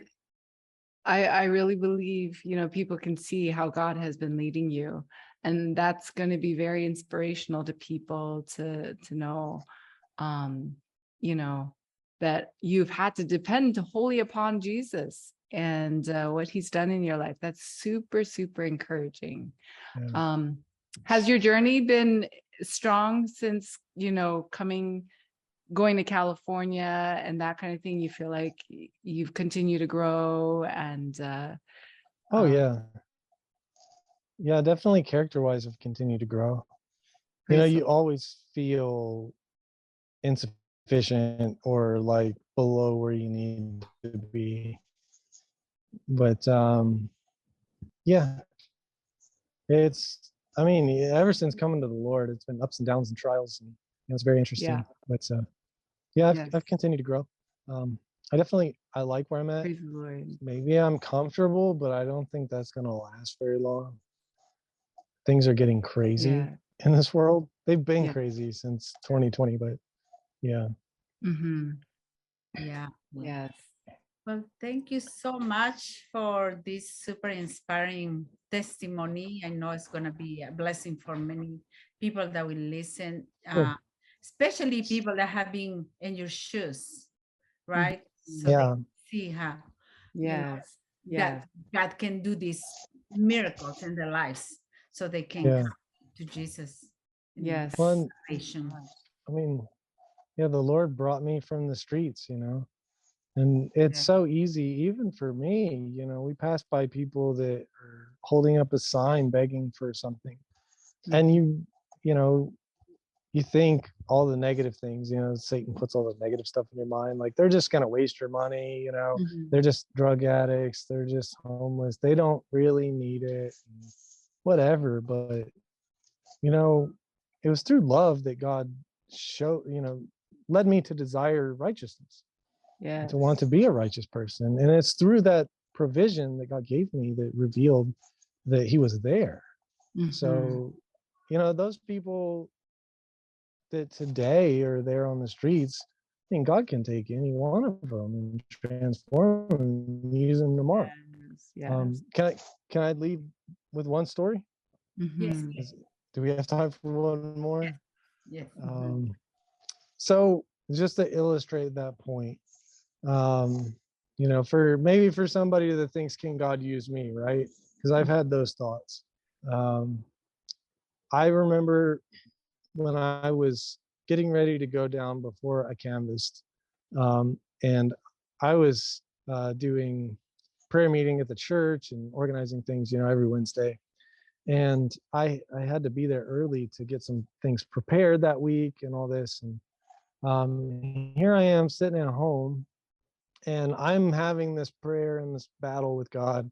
I really believe, people can see how God has been leading you. And that's going to be very inspirational to people to know, um, that you've had to depend wholly upon Jesus and what he's done in your life. That's super, super encouraging. Yeah. Has your journey been strong since, going to California and that kind of thing? You feel like you've continued to grow and Oh yeah. Yeah, definitely character wise have continued to grow. praise the You Lord. always feel insufficient or like below where you need to be. But yeah, ever since coming to the Lord, it's been ups and downs and trials, and it's very Yeah. interesting. But yeah, Yes. I've continued to grow. I like where I'm at. Praise the Lord. Maybe I'm comfortable, but I don't think that's gonna last very long. Things are getting crazy Yeah. in this world. They've been Yeah. crazy since 2020, but yeah. Mm-hmm. Yeah. Yes. Well, thank you so much for this super inspiring testimony. I know it's going to be a blessing for many people that will listen, Cool. especially people that have been in your shoes, right? So they Yeah. see how, Yes. that Yes. God can do this miracles in their lives so they can Yeah. come to Jesus. in Yes. Well, salvation. I mean, yeah, the Lord brought me from the streets, and it's Yeah. so easy, even for me. We pass by people that are holding up a sign begging for something, and you know, you think all the negative things, Satan puts all the negative stuff in your mind, like they're just gonna waste your money, Mhm. they're just drug addicts, they're just homeless, they don't really need it, and whatever. But it was through love that God showed, led me to desire righteousness, Yes. to want to be a righteous person. And it's through that provision that God gave me that revealed that He was there. Mhm. So, those people that today are there on the streets, I mean, God can take any one of them and transform them and use them tomorrow. Yes. Can I leave with one story? Yes. Mhm. Do we have time for one more? Yes. Yes. So just to illustrate that point, for somebody that thinks, can God use me, right? Because I've had those thoughts. I remember when I was getting ready to go down before I canvassed, and I was doing prayer meeting at the church and organizing things, every Wednesday. And I had to be there early to get some things prepared that week and all this. And here I am sitting at home, and I'm having this prayer and this battle with God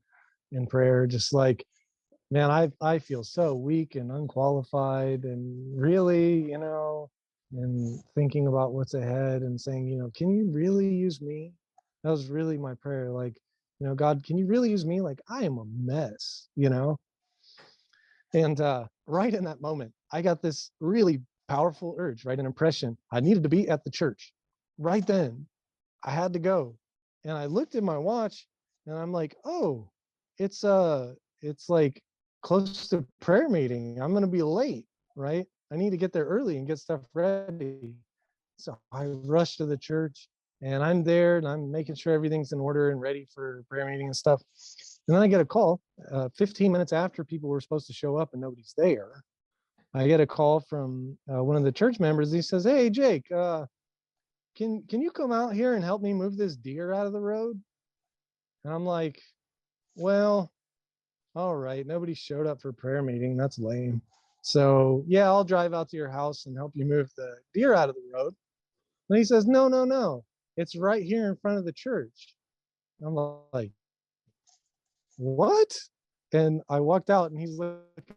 in prayer, just like, man, I feel so weak and unqualified, and really, and thinking about what's ahead and saying, can you really use me? That was really my prayer. Like, God, can you really use me? Like, I am a mess. And right in that moment, I got this really powerful urge, right? An impression. I needed to be at the church. Right then, I had to go. And I looked at my watch, and I'm like, oh, it's like close to prayer meeting. I'm gonna be late, right? I need to get there early and get stuff ready. So I rushed to the church, and I'm there, and I'm making sure everything's in order and ready for prayer meeting and stuff. And then I get a call 15 minutes after people were supposed to show up and nobody's there. I get a call from one of the church members. He says, "Hey, Jake, can you come out here and help me move this deer out of the road?" And I'm like, well, all right, nobody showed up for prayer meeting. That's lame. So yeah, I'll drive out to your house and help you move the deer out of the road. And he says, no, no, no. It's right here in front of the church. I'm like, what? And I walked out, and he's looking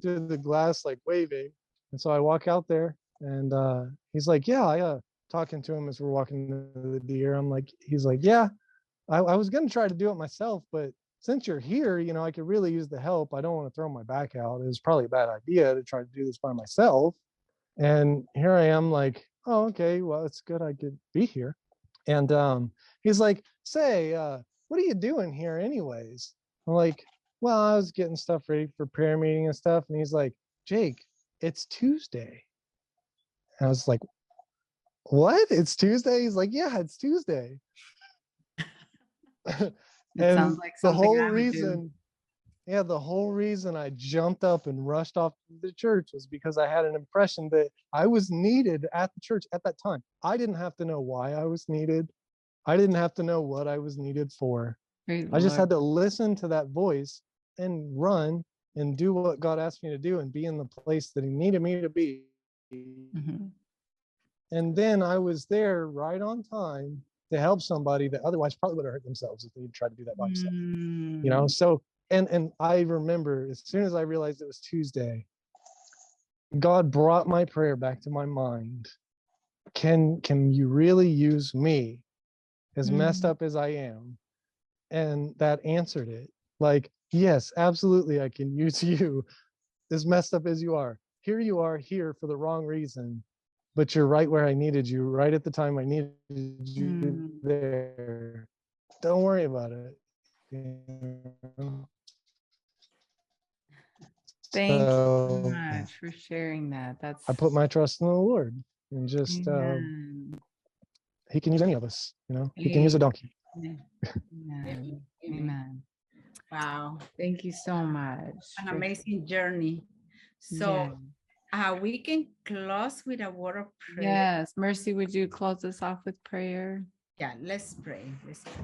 through the glass, like waving. And so I walk out there, and he's like, yeah, I talking to him as we're walking to the deer. I'm like, he's like, yeah, I was going to try to do it myself, but since you're here, I could really use the help. I don't want to throw my back out. It was probably a bad idea to try to do this by myself. And here I am like, oh, okay, well, it's good I could be here. And he's like, say, what are you doing here anyways? I'm like, well, I was getting stuff ready for prayer meeting and stuff. And he's like, Jake, it's Tuesday. And I was like, what? It's Tuesday? He's like, yeah, it's Tuesday. It sounds like the something whole I would do. reason, yeah, the whole reason I jumped up and rushed off to the church was because I had an impression that I was needed at the church at that time. I didn't have to know why I was needed. I didn't have to know what I was needed for. Praise I just the had to listen to that voice and run and do what God asked me to do and be in the place that He needed me to be. Mhm. And then I was there right on time to help somebody that otherwise probably would have hurt themselves if they tried to do that by themselves. So and I remember as soon as I realized it was Tuesday, God brought my prayer back to my mind. Can you really use me, as messed up as I am? And that answered it. Like, yes, absolutely, I can use you, as messed up as you are. Here you are, here for the wrong reason, but you're right where I needed you, right at the time I needed you there. Don't worry about it. Thank you so So much for sharing that. That's I put my trust in the Lord, and just Amen. He can use any of us. He can use a donkey. Amen. Amen. Wow, Thank you so much. an amazing journey. Yeah. So we can close with a word of prayer. Yes. Mercy, would you close us off with prayer? Yeah, let's pray. Let's pray.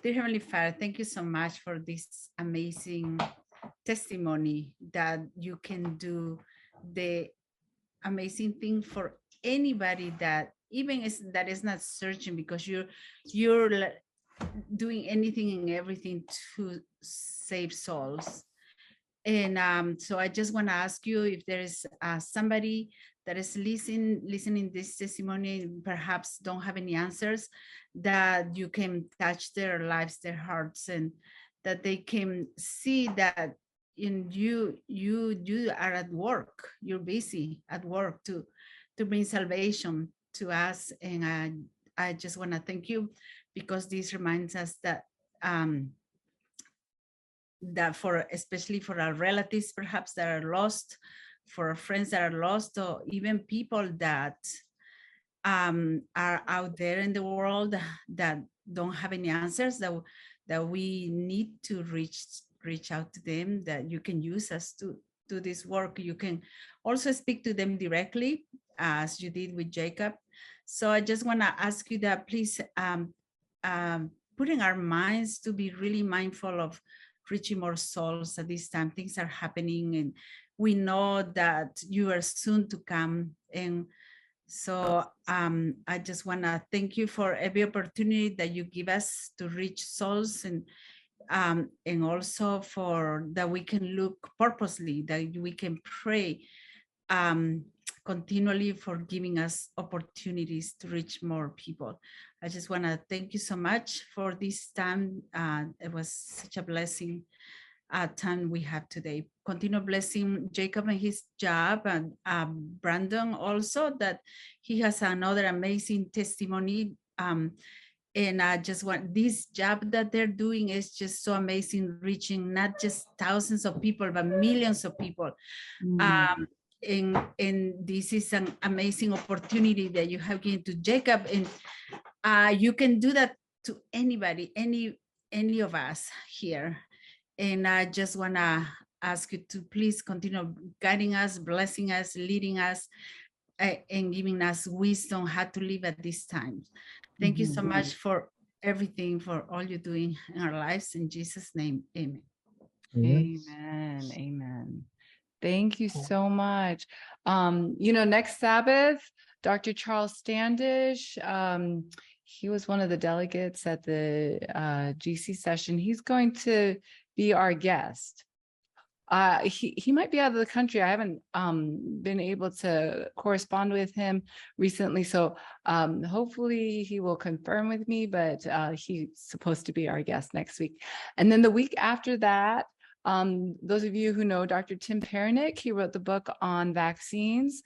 Dear Heavenly Father, thank you so much for this amazing testimony that you can do the amazing thing for anybody that even is not searching, because you're doing anything and everything to save souls. And so I just want to ask you if there is somebody that is listening this testimony, and perhaps don't have any answers, that you can touch their lives, their hearts, and that they can see that in you are at work, you're busy at work to bring salvation to us. And I just want to thank you, because this reminds us that that for especially for our relatives perhaps that are lost, for our friends that are lost, or even people that are out there in the world that don't have any answers, that we need to reach out to them, that you can use us to do this work. You can also speak to them directly, as you did with Jacob. So I just want to ask you that please put in our minds to be really mindful of reaching more souls at this time. Things are happening, and we know that you are soon to come. And so I just want to thank you for every opportunity that you give us to reach souls, and also for that we can look purposely, that we can pray continually, for giving us opportunities to reach more people. I just want to thank you so much for this time. It was such a blessing time we have today. Continue blessing Jacob and his job, and Brandon also, that he has another amazing testimony. And I just want this job that they're doing is just so amazing, reaching not just thousands of people, but millions of people. And this is an amazing opportunity that you have given to Jacob, and you can do that to anybody, any of us here. And I just want to ask you to please continue guiding us, blessing us, leading us, and giving us wisdom how to live at this time. Thank you so much for everything, for all you're doing in our lives. In Jesus' name, amen. Amen. Amen. Thank you so much. Next Sabbath, Dr. Charles Standish, he was one of the delegates at the GC session. He's going to be our guest. He might be out of the country. I haven't been able to correspond with him recently, so hopefully he will confirm with me, but he's supposed to be our guest next week. And then the week after that, those of you who know Dr. Tim Pernick, he wrote the book on vaccines.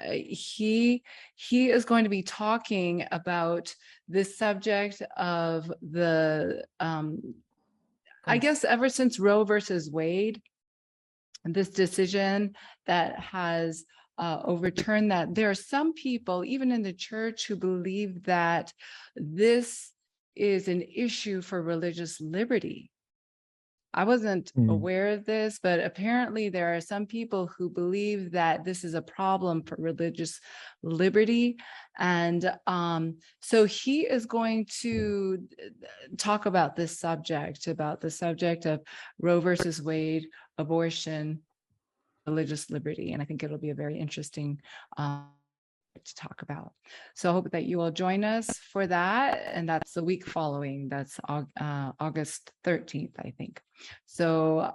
He is going to be talking about this subject of the I guess ever since Roe versus Wade, this decision that has overturned that, there are some people, even in the church, who believe that this is an issue for religious liberty. I wasn't aware of this, but apparently there are some people who believe that this is a problem for religious liberty. And so he is going to talk about this subject, about the subject of Roe versus Wade, abortion, religious liberty. And I think it'll be a very interesting to talk about. So I hope that you will join us for that. And that's the week following. That's August 13th, I think. So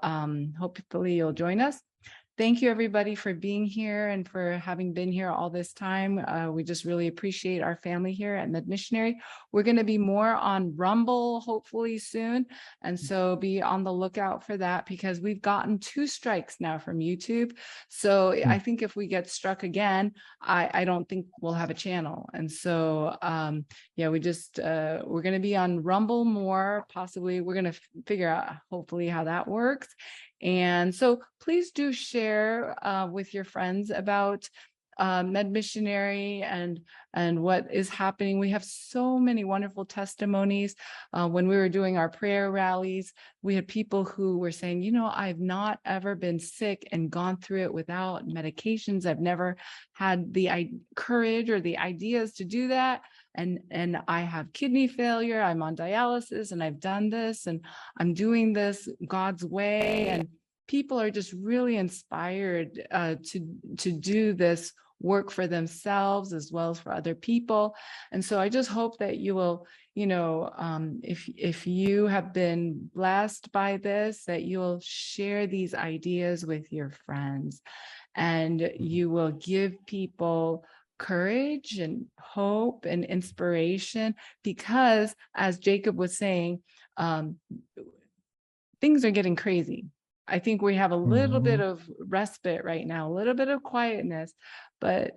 hopefully you'll join us. Thank you, everybody, for being here and for having been here all this time. We just really appreciate our family here at MedMissionary. We're going to be more on Rumble, hopefully soon. And so be on the lookout for that, because we've gotten 2 strikes now from YouTube. So I think if we get struck again, I don't think we'll have a channel. And so, yeah, we're going to be on Rumble more, possibly. We're going to figure out, hopefully, how that works. And so please do share with your friends about Med Missionary and what is happening. We have so many wonderful testimonies. When we were doing our prayer rallies, we had people who were saying, you know, I've not ever been sick and gone through it without medications. I've never had the courage or the ideas to do that. And I have kidney failure. I'm on dialysis and I've done this and I'm doing this God's way. And people are just really inspired to do this work for themselves as well as for other people. And so I just hope that you will, you know, if you have been blessed by this, that you will share these ideas with your friends and you will give people courage and hope and inspiration, because as Jacob was saying, things are getting crazy. I think we have a little bit of respite right now, a little bit of quietness, but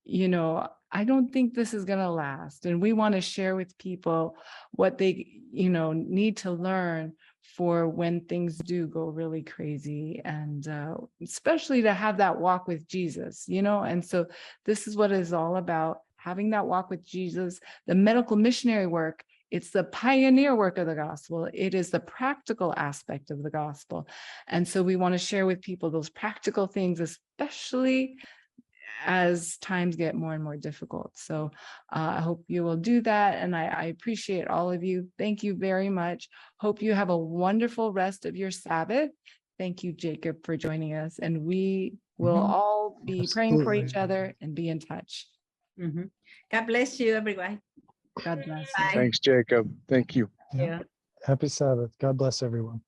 you know, I don't think this is going to last. And we want to share with people what they, you know, need to learn for when things do go really crazy, and especially to have that walk with Jesus, you know. And so this is what it's all about, having that walk with Jesus. The medical missionary work, it's the pioneer work of the gospel. It is the practical aspect of the gospel. And so we want to share with people those practical things, especially as times get more and more difficult. So I hope you will do that. And I appreciate all of you. Thank you very much. Hope you have a wonderful rest of your Sabbath. Thank you, Jacob, for joining us. And we will all be praying for each other and be in touch. God bless you, everyone. God bless you. Bye. Thanks, Jacob. Thank you. Yeah. Happy Sabbath. God bless everyone.